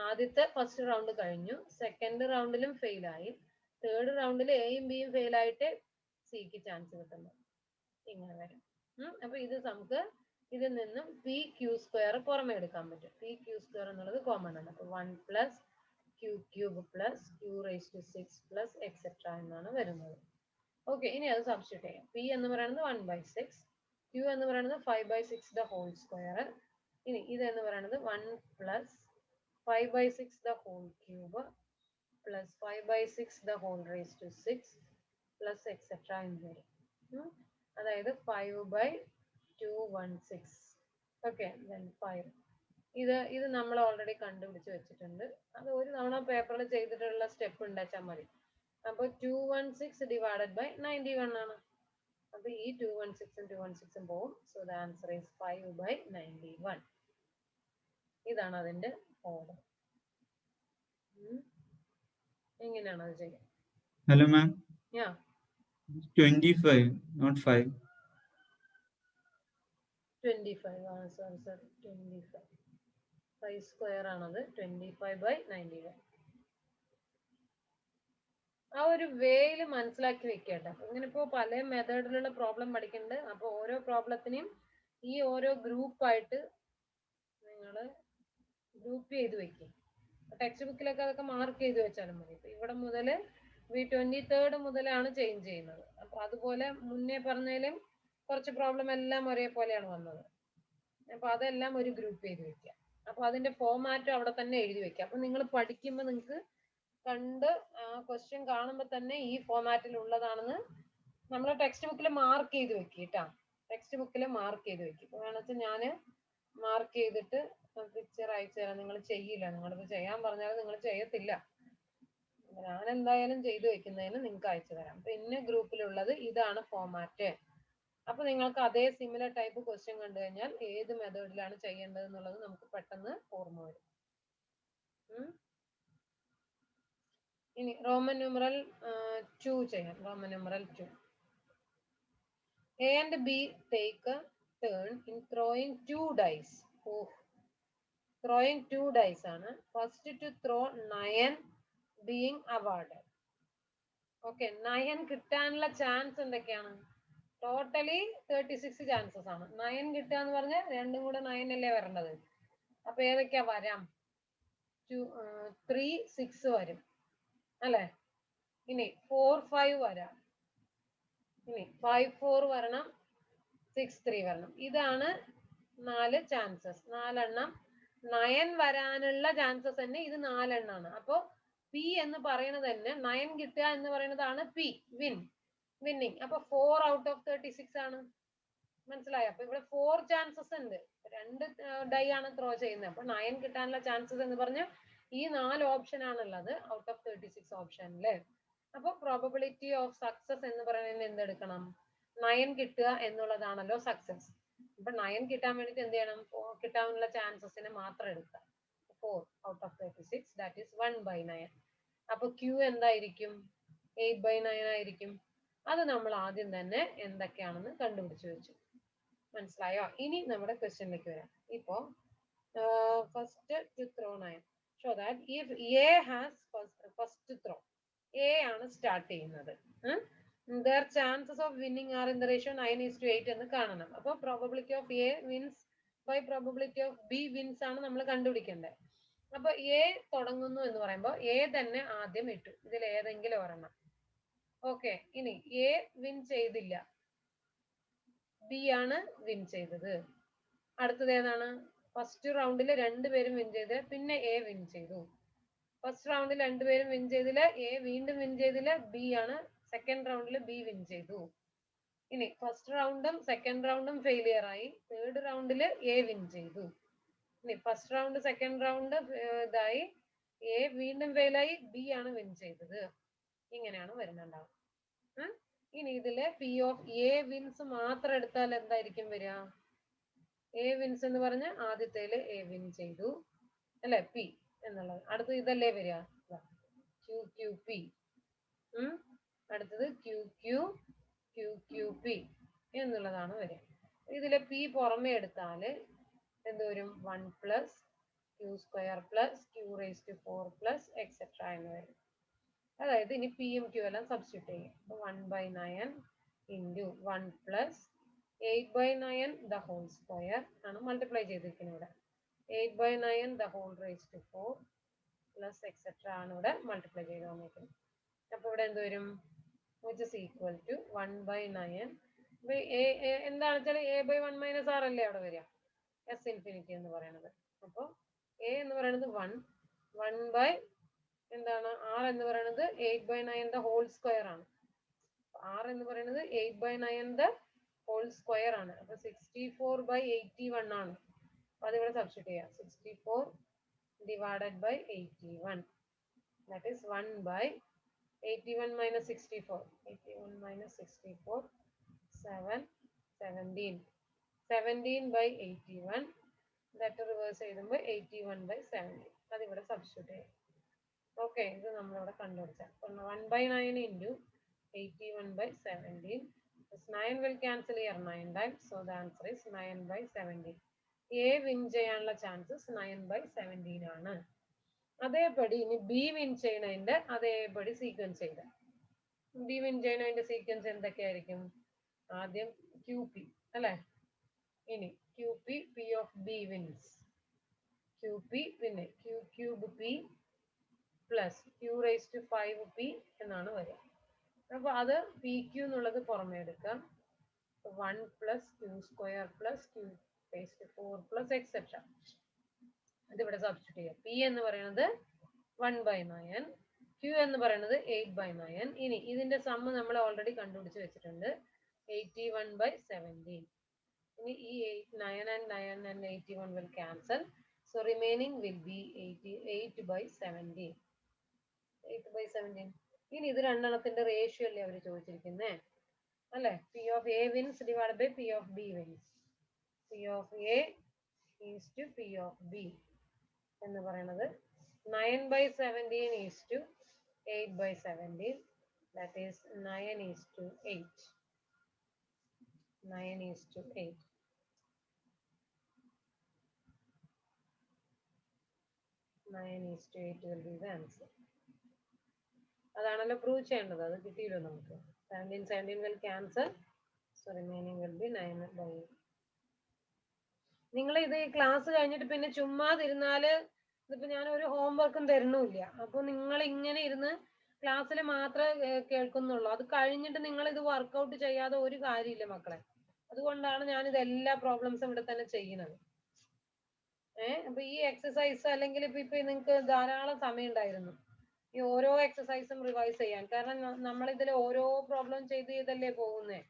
ആദ്യത്തെ ഫസ്റ്റ് റൗണ്ട് കഴിഞ്ഞു, സെക്കൻഡ് റൗണ്ടിലും ഫെയിലായി, തേർഡ് റൗണ്ടിൽ എയും ബിയും ഫെയിലായിട്ട് സിക്ക് ചാൻസ് കിട്ടുന്നു. ഇങ്ങനെ വരും. അപ്പൊ ഇത് നമുക്ക് ഇതിൽ നിന്നും പി ക്യൂ സ്ക്വയർ പുറമെ എടുക്കാൻ പറ്റും. പി ക്യൂ സ്ക്വയർ എന്നുള്ളത് കോമൺ ആണ്. അപ്പൊ 1 plus Q cube plus Q raise to 6 plus etcetera എന്നാണ് വരുന്നത്. ഓക്കെ, ഇനി അത് സബ്സ്റ്റിറ്റ്യൂട്ട് ചെയ്യാം. പി എന്ന് പറയുന്നത് 1 by 6 Q എന്ന് പറയുന്നത് 5/6 the whole square. ഇനി ഇതെന്ന് പറയുന്നത് 1 plus 5/6 the whole cube plus 5/6 the whole raised to 6 plus etc. എന്ന് വരും. അതായത് 5/216. Okay, then 5. ഇത് നമ്മൾ ഓൾറെഡി കണ്ടുപിടിച്ച് വെച്ചിട്ടുണ്ട്. അത് ഒരു തവണ പേപ്പറിൽ ചെയ്തിട്ടുള്ള സ്റ്റെപ്പ് ഉണ്ടാച്ചാൽ മതി. അപ്പോൾ 216 ഡിവൈഡഡ് ബൈ 91 ആണ്. അപ്പോൾ ഈ 216 216 പോവും. So the answer is 5/91. ഇതാണ് അതിന്റെ ഓർഡർ. എങ്ങനെയാണ് അത് ചെയ്യുക? Hello, ma'am. Yeah. 25, not 5. 25. Sorry. 25. 5 square ആണത്. 25/91. ആ ഒരു വേയിൽ മനസ്സിലാക്കി വെക്കേണ്ട. ഇങ്ങനെ ഇപ്പോൾ പല മെത്തേഡിലുള്ള പ്രോബ്ലം പഠിക്കുന്നുണ്ട്. അപ്പോൾ ഓരോ പ്രോബ്ലത്തിനെയും ഈ ഓരോ ഗ്രൂപ്പായിട്ട് നിങ്ങൾ ഗ്രൂപ്പ് ചെയ്ത് വെക്കും. ടെക്സ്റ്റ് ബുക്കിലൊക്കെ അതൊക്കെ മാർക്ക് ചെയ്ത് വെച്ചാലും മതി. ഇപ്പൊ ഇവിടെ മുതൽ 23rd മുതലാണ് ചേഞ്ച് ചെയ്യുന്നത്. അപ്പൊ അതുപോലെ മുന്നേ പറഞ്ഞതിലും കുറച്ച് പ്രോബ്ലം എല്ലാം ഒരേപോലെയാണ് വന്നത്. അപ്പൊ അതെല്ലാം ഒരു ഗ്രൂപ്പ് ചെയ്ത് വെക്കുക. അപ്പൊ അതിന്റെ ഫോമാറ്റും അവിടെ തന്നെ എഴുതി വെക്കുക. അപ്പൊ നിങ്ങൾ പഠിക്കുമ്പോൾ നിങ്ങൾക്ക് കണ്ട് ക്വസ്റ്റ്യൻ കാണുമ്പോൾ തന്നെ ഈ ഫോമാറ്റിൽ ഉള്ളതാണെന്ന് നമ്മൾ ടെക്സ്റ്റ് ബുക്കിൽ മാർക്ക് ചെയ്ത് വെക്കുക കേട്ടോ. ടെക്സ്റ്റ് ബുക്കിൽ മാർക്ക് ചെയ്ത് വെക്കും. ഇപ്പൊ വേണമെന്ന് ഞാൻ മാർക്ക് ചെയ്തിട്ട് പിക്ചർ അയച്ചു തരാം. നിങ്ങൾ ചെയ്യില്ല, നിങ്ങളിത് ചെയ്യാൻ പറഞ്ഞാൽ നിങ്ങൾ ചെയ്യത്തില്ല. ഞാൻ എന്തായാലും ചെയ്തു വെക്കുന്നതിന് നിങ്ങൾക്ക് അയച്ചു തരാം. പിന്നെ ഗ്രൂപ്പിലുള്ളത് ഇതാണ് ഫോമാറ്റ്. അപ്പൊ നിങ്ങൾക്ക് അതേ സിമിലർ ടൈപ്പ് ക്വസ്റ്റ്യൻ കണ്ടു കഴിഞ്ഞാൽ ഏത് മെത്തേഡിലാണ് ചെയ്യേണ്ടത് എന്നുള്ളത് നമുക്ക് പെട്ടെന്ന് ഓർമ്മ വരും. ഇനി റോമൻ ന്യൂമറൽ 2 ചെയ്യാം. Roman numeral 2. A and B take a turn in throwing 2 dice. Throwing 2 dice ആണ്. First to throw 9 being awarded. Okay, 9 കിട്ടാനുള്ള ചാൻസ് എന്തൊക്കെയാണ്? ടോട്ടലി 36 ചാൻസസ് ആണ്. 9 കിട്ടുക എന്ന് പറഞ്ഞാൽ രണ്ടും കൂടെ 9 അല്ലേ വരേണ്ടത്. അപ്പൊ ഏതൊക്കെയാ വരാം? 3 6 വരും അല്ലെ. ഇനി 4 5 വരാം. ഇനി 5 4 വരണം, 6 3 വരണം. ഇതാണ് 4 ചാൻസസ്. 4 എണ്ണം 9 വരാനുള്ള ചാൻസസ് തന്നെ ഇത് 4 എണ്ണമാണ്. അപ്പോ പി എന്ന് പറയുന്നത് തന്നെ 9 കിട്ടുക എന്ന് പറയുന്നതാണ് പി, വിന്നിങ്. അപ്പൊ 4 ഔട്ട് ഓഫ് 36 ആണ്. മനസ്സിലായോ? അപ്പൊ ഇവിടെ 4 ചാൻസസ് ഉണ്ട്. 2 ഡൈ ആണ് ത്രോ ചെയ്യുന്നത്. അപ്പൊ 9 കിട്ടാനുള്ള ചാൻസസ് എന്ന് പറഞ്ഞാൽ ഈ 4 ഓപ്ഷൻ ആണുള്ളത് ഔട്ട് ഓഫ് 36 ഓപ്ഷനില്. അപ്പൊ പ്രോബബിലിറ്റി ഓഫ് സക്സസ് എന്ന് പറയുന്നത് എന്തെടുക്കണം? 9 കിട്ടുക എന്നുള്ളതാണല്ലോ സക്സസ്. അപ്പൊ 9 കിട്ടാൻ വേണ്ടിട്ട് എന്ത് ചെയ്യണം? കിട്ടാനുള്ള ചാൻസസിനെ മാത്രം എടുക്കുക. 4 ഔട്ട് ഓഫ് 36, ദാറ്റ് ഈസ് 1/9. അപ്പൊ ക്യൂ എന്തായിരിക്കും? 8/9 ആയിരിക്കും. അത് നമ്മൾ ആദ്യം തന്നെ എന്തൊക്കെയാണെന്ന് കണ്ടുപിടിച്ചു വെച്ചു. മനസ്സിലായോ? ഇനി നമ്മുടെ ക്വസ്റ്റ്യനിലേക്ക് വരാം. ഇപ്പോ first to throw 9. Show that if A has first throw, A ആണ് സ്റ്റാർട്ട് ചെയ്യുന്നത്. their chances of winning are in the ratio 9:8 എന്ന് കാണണം. അപ്പൊ probability of A wins by probability of B wins ആണ് നമ്മൾ കണ്ടുപിടിക്കേണ്ടത്. അപ്പൊ എ തുടങ്ങുന്നു എന്ന് പറയുമ്പോൾ എ തന്നെ ആദ്യം ഇട്ടു. ഇതിൽ ഏതെങ്കിലും ഒരെണ്ണം. ഓക്കെ, ഇനി എ വിൻ ചെയ്തില്ല, ബി ആണ് വിൻ ചെയ്തത്. അടുത്തത് ഏതാണ്? ഫസ്റ്റ് റൗണ്ടിൽ രണ്ടുപേരും വിൻ ചെയ്ത്, പിന്നെ എ വിൻ ചെയ്തു. ഫസ്റ്റ് റൗണ്ടിൽ രണ്ടുപേരും വിൻ ചെയ്തില്ല, എ വീണ്ടും വിൻ ചെയ്തില്ല, ബി ആണ് സെക്കൻഡ് റൗണ്ടിൽ ബി വിൻ ചെയ്തു. ഇനി ഫസ്റ്റ് റൗണ്ടും സെക്കൻഡ് റൗണ്ടും ഫെയിലിയർ ആയി, തേർഡ് റൗണ്ടിൽ എ വിൻ ചെയ്തു. ഇനി ഫസ്റ്റ് റൗണ്ട് സെക്കൻഡ് റൗണ്ട് ഇതായി, എ വീണ്ടും ഫെയിലായി, ബി ആണ് വിൻ ചെയ്തത്. ഇങ്ങനെയാണ് വരുന്നുണ്ടാവും. ഇനി ഇതില് പി ഓഫ് എ വിൻസ് മാത്രം എടുത്താൽ എന്തായിരിക്കും വരിക? എ വിൻസ് എന്ന് പറഞ്ഞ ആദ്യത്തേല് എ വിൻ ചെയ്തു അല്ലെ, പി എന്നുള്ളത്. അടുത്തത് ഇതല്ലേ വരിക? Q Q p. അടുത്തത് q Q Q Q p എന്നുള്ളതാണ് വരിക. ഇതിലെ പി പുറമെ എടുത്താല് എന്ത് വരും? 1 plus q square plus Q raise to 4 plus etcetera എന്ന് വരും. അതായത് ഇനി പിയും ക്യൂ എല്ലാം സബ്സ്റ്റിറ്റ്യൂട്ട് ചെയ്യും. 1/9 into 1 plus 8/9 the whole square ആണ് മൾട്ടിപ്ലൈ ചെയ്തിരിക്കുന്നത് ഇവിടെ. 8/9 the whole raise to 4 plus etcetera ആണ് ഇവിടെ മൾട്ടിപ്ലൈ ചെയ്ത് വന്നിരിക്കുന്നത്. അപ്പൊ ഇവിടെ എന്ത് വരും? വിച്ച് ഇസ് ഈക്വൽ ടു 1/9 എന്താണെന്ന് വെച്ചാൽ a by 1 minus r അല്ലേ അവിടെ വരിക, s infinity എന്ന് പറയുന്നത്. അപ്പോൾ a എന്ന് പറയുന്നത് 1 by എന്താണ് r എന്ന് പറയുന്നത് 8 by 9 the whole square ആണ്. r എന്ന് പറയുന്നത് 8 by 9 the whole square ആണ്. അപ്പൊ 64 by 81 ആണ്. അപ്പൊ അതിവിടെ സബ്സ്റ്റിറ്റ്യൂട്ട് ചെയ്യാം. 64 divided by 81, that is 1 by 81 minus 64, 81 minus 64, 17 by 81, that reverse ചെയ്യുമ്പോൾ 81 by 70. അതിവിടെ സബ്സ്റ്റിറ്റ്യൂട്ട് ചെയ്യാം. ഓക്കെ, ഇത് നമ്മളിവിടെ കണ്ടുപിടിച്ചാൽ 1 by 9 into 81 by 17. This 9 will cancel here 9 times, so the answer is 9 by 17. A win ചെയ്യാനുള്ള chances 9 by 17 ആണ്. അതേപടി ഇനി B win ചെയ്യണതിന്റെ അതേപടി സീക്വൻസ് ചെയ്ത B win ചെയ്യണതിന്റെ സീക്വൻസ് എന്തൊക്കെയായിരിക്കും? ആദ്യം QP അല്ലെ, ഇനി QP P of B wins, QP പിന്നെ Q cube P plus Q raised to 5P എന്നാണ് വരിക. അപ്പൊ അത് PQ എന്നുള്ളത് പുറമെ എടുക്കാം. 1 plus Q square plus Q raised to 4 plus etc. അതിവിടെ സബ്സ്റ്റിറ്റ്യൂട്ട് ചെയ്യാം. P എന്ന് പറയുന്നത് 1 by 9, Q എന്ന് പറയുന്നത് 8 by 9. ഇനി ഇതിന്റെ സമ്മ് നമ്മൾ ഓൾറെഡി കണ്ടുപിടിച്ച് വെച്ചിട്ടുണ്ട്, 81 by 17. ഇനി ഈ 9 and 81 will cancel, so remaining will be 8 by 17. 8 by 17. ഇനി ഇത് രണ്ടെണ്ണത്തിന്റെ റേഷ്യോ അല്ലേ അവർ ചോദിച്ചിരിക്കുന്നേ അല്ലെ? P of A wins divided by P of B wins. P of A is to P of B എന്ന് പറയുന്നത് 9 by 17 is to 8 by 17. That is 9 is to 8. 9 is to 8. 9 is to 8 will be the answer. അതാണല്ലോ prove ചെയ്യേണ്ടത്. അത് കിട്ടിയല്ലോ നമുക്ക്. 17 will cancel, so remaining will be 9 by 8. നിങ്ങൾ ഇത് ഈ ക്ലാസ് കഴിഞ്ഞിട്ട് പിന്നെ ചുമ്മാതിരുന്നാല് ഇതിപ്പോ ഞാൻ ഒരു ഹോംവർക്കും തരണമില്ല. അപ്പൊ നിങ്ങൾ ഇങ്ങനെ ഇരുന്ന് ക്ലാസ്സിൽ മാത്രമേ കേൾക്കുന്നുള്ളൂ. അത് കഴിഞ്ഞിട്ട് നിങ്ങൾ ഇത് വർക്ക്ഔട്ട് ചെയ്യാതെ ഒരു കാര്യമില്ല മക്കളെ. അതുകൊണ്ടാണ് ഞാൻ ഇതെല്ലാ പ്രോബ്ലംസും ഇവിടെ തന്നെ ചെയ്യുന്നത്. അപ്പൊ ഈ എക്സസൈസ് അല്ലെങ്കിൽ ഇപ്പൊ നിങ്ങൾക്ക് ധാരാളം സമയം ഉണ്ടായിരുന്നു ഈ ഓരോ എക്സസൈസും റിവൈസ് ചെയ്യാൻ. കാരണം നമ്മൾ ഇതിൽ ഓരോ പ്രോബ്ലം ചെയ്തല്ലേ പോകുന്നേ.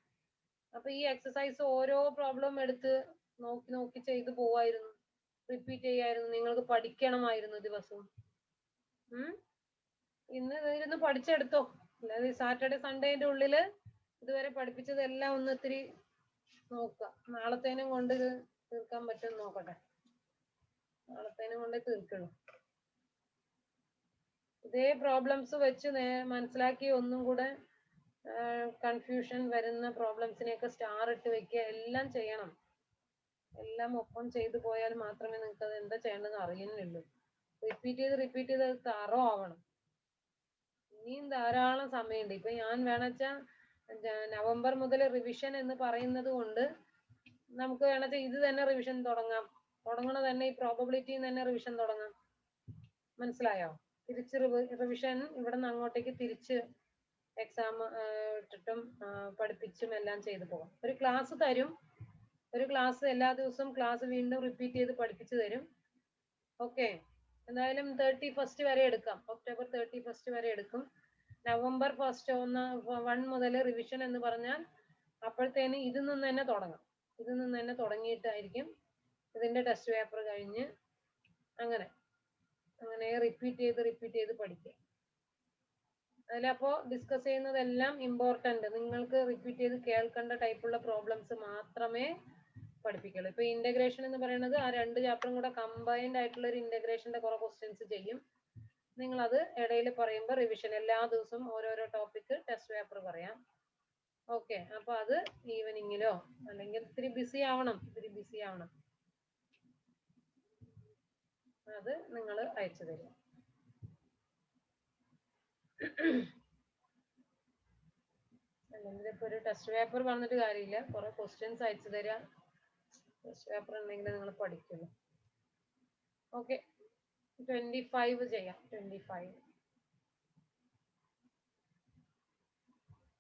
അപ്പൊ ഈ എക്സസൈസ് ഓരോ പ്രോബ്ലം എടുത്ത് നോക്കി നോക്കി ചെയ്ത് പോവായിരുന്നു, റിപ്പീറ്റ് ചെയ്യായിരുന്നു. നിങ്ങൾക്ക് പഠിക്കണമായിരുന്നു ദിവസവും. ഇന്ന് ഇരുന്ന് പഠിച്ചെടുത്തോ. അല്ലാതെ സാറ്റർഡേ സൺഡേന്റെ ഉള്ളില് ഇതുവരെ പഠിപ്പിച്ചതെല്ലാം ഒന്ന് ഇത്തിരി നോക്കുക. നാളത്തേനും കൊണ്ട് ഇത് തീർക്കാൻ പറ്റും നോക്കട്ടെ. നാളത്തേനും കൊണ്ട് തീർക്കണം. ഇതേ പ്രോബ്ലംസ് വെച്ച് മനസ്സിലാക്കി ഒന്നും കൂടെ കൺഫ്യൂഷൻ വരുന്ന പ്രോബ്ലംസിനെയൊക്കെ സ്റ്റാർ ഇട്ട് വെക്കുക. എല്ലാം ചെയ്യണം. എല്ലാം ഒപ്പം ചെയ്തു പോയാൽ മാത്രമേ നിങ്ങൾക്ക് അത് എന്താ ചെയ്യേണ്ടതെന്ന് അറിയുന്നുള്ളൂ. റിപ്പീറ്റ് ചെയ്ത് തറോ ആവണം. ഇനിയും ധാരാളം സമയമുണ്ട്. ഇപ്പൊ ഞാൻ വേണച്ചാ നവംബർ മുതൽ റിവിഷൻ എന്ന് പറയുന്നത് കൊണ്ട് നമുക്ക് വേണച്ചാ ഇത് തന്നെ റിവിഷൻ തുടങ്ങണ തന്നെ ഈ പ്രോബബിലിറ്റിയിൽ തന്നെ റിവിഷൻ തുടങ്ങാം. മനസ്സിലായോ? തിരിച്ച് റിവിഷൻ ഇവിടെ നിന്ന് അങ്ങോട്ടേക്ക് തിരിച്ച് എക്സാം ഇട്ടിട്ടും പഠിപ്പിച്ചും എല്ലാം ചെയ്തു പോകാം. ഒരു ക്ലാസ് തരും. ഒരു ക്ലാസ് എല്ലാ ദിവസവും ക്ലാസ് വീണ്ടും റിപ്പീറ്റ് ചെയ്ത് പഠിപ്പിച്ചു തരും. ഓക്കെ, എന്തായാലും 31st വരെ എടുക്കാം. ഒക്ടോബർ 31st വരെ എടുക്കും. നവംബർ 1 മുതൽ റിവിഷൻ എന്ന് പറഞ്ഞാൽ അപ്പോഴത്തേന് ഇതിൽ നിന്ന് തന്നെ തുടങ്ങാം. ഇതിൽ നിന്ന് തന്നെ തുടങ്ങിയിട്ടായിരിക്കും ഇതിന്റെ ടെസ്റ്റ് പേപ്പർ കഴിഞ്ഞ് അങ്ങനെ റിപ്പീറ്റ് ചെയ്ത് പഠിക്കുക. അതിലപ്പോ ഡിസ്കസ് ചെയ്യുന്നതെല്ലാം ഇമ്പോർട്ടന്റ്. നിങ്ങൾക്ക് റിപ്പീറ്റ് ചെയ്ത് കേൾക്കേണ്ട ടൈപ്പുള്ള പ്രോബ്ലംസ് മാത്രമേ പഠിപ്പിക്കുള്ളൂ. ഇപ്പൊ ഇന്റഗ്രേഷൻ എന്ന് പറയുന്നത് ആ 2 ചാപ്റ്ററും കൂടെ കമ്പൈൻഡ് ആയിട്ടുള്ള ഒരു ഇന്റഗ്രേഷന്റെ കുറെ ക്വസ്റ്റ്യൻസ് ചെയ്യും. നിങ്ങൾ അത് ഇടയിൽ പറയുമ്പോൾ റിവിഷൻ എല്ലാ ദിവസവും ഓരോരോ ടോപ്പിക് ടെസ്റ്റ് പേപ്പർ പറയാം. ഓക്കെ, അപ്പൊ അത് ഈവനിങ്ങിലോ അല്ലെങ്കിൽ ഇത്തിരി ബിസി ആവണം. അത് നിങ്ങൾ അയച്ചു തരും. അല്ലെങ്കിൽ ഇപ്പൊ ഒരു ടെസ്റ്റ് പേപ്പർ വന്നിട്ട് കാര്യമില്ല, കുറെ ക്വസ്റ്റ്യൻസ് അയച്ചു തരാം. ടെസ്റ്റ് പേപ്പർ ഉണ്ടെങ്കിൽ നിങ്ങൾ പഠിക്കുള്ളൂ. ഓക്കെ, 25 ചെയ്യാം. 25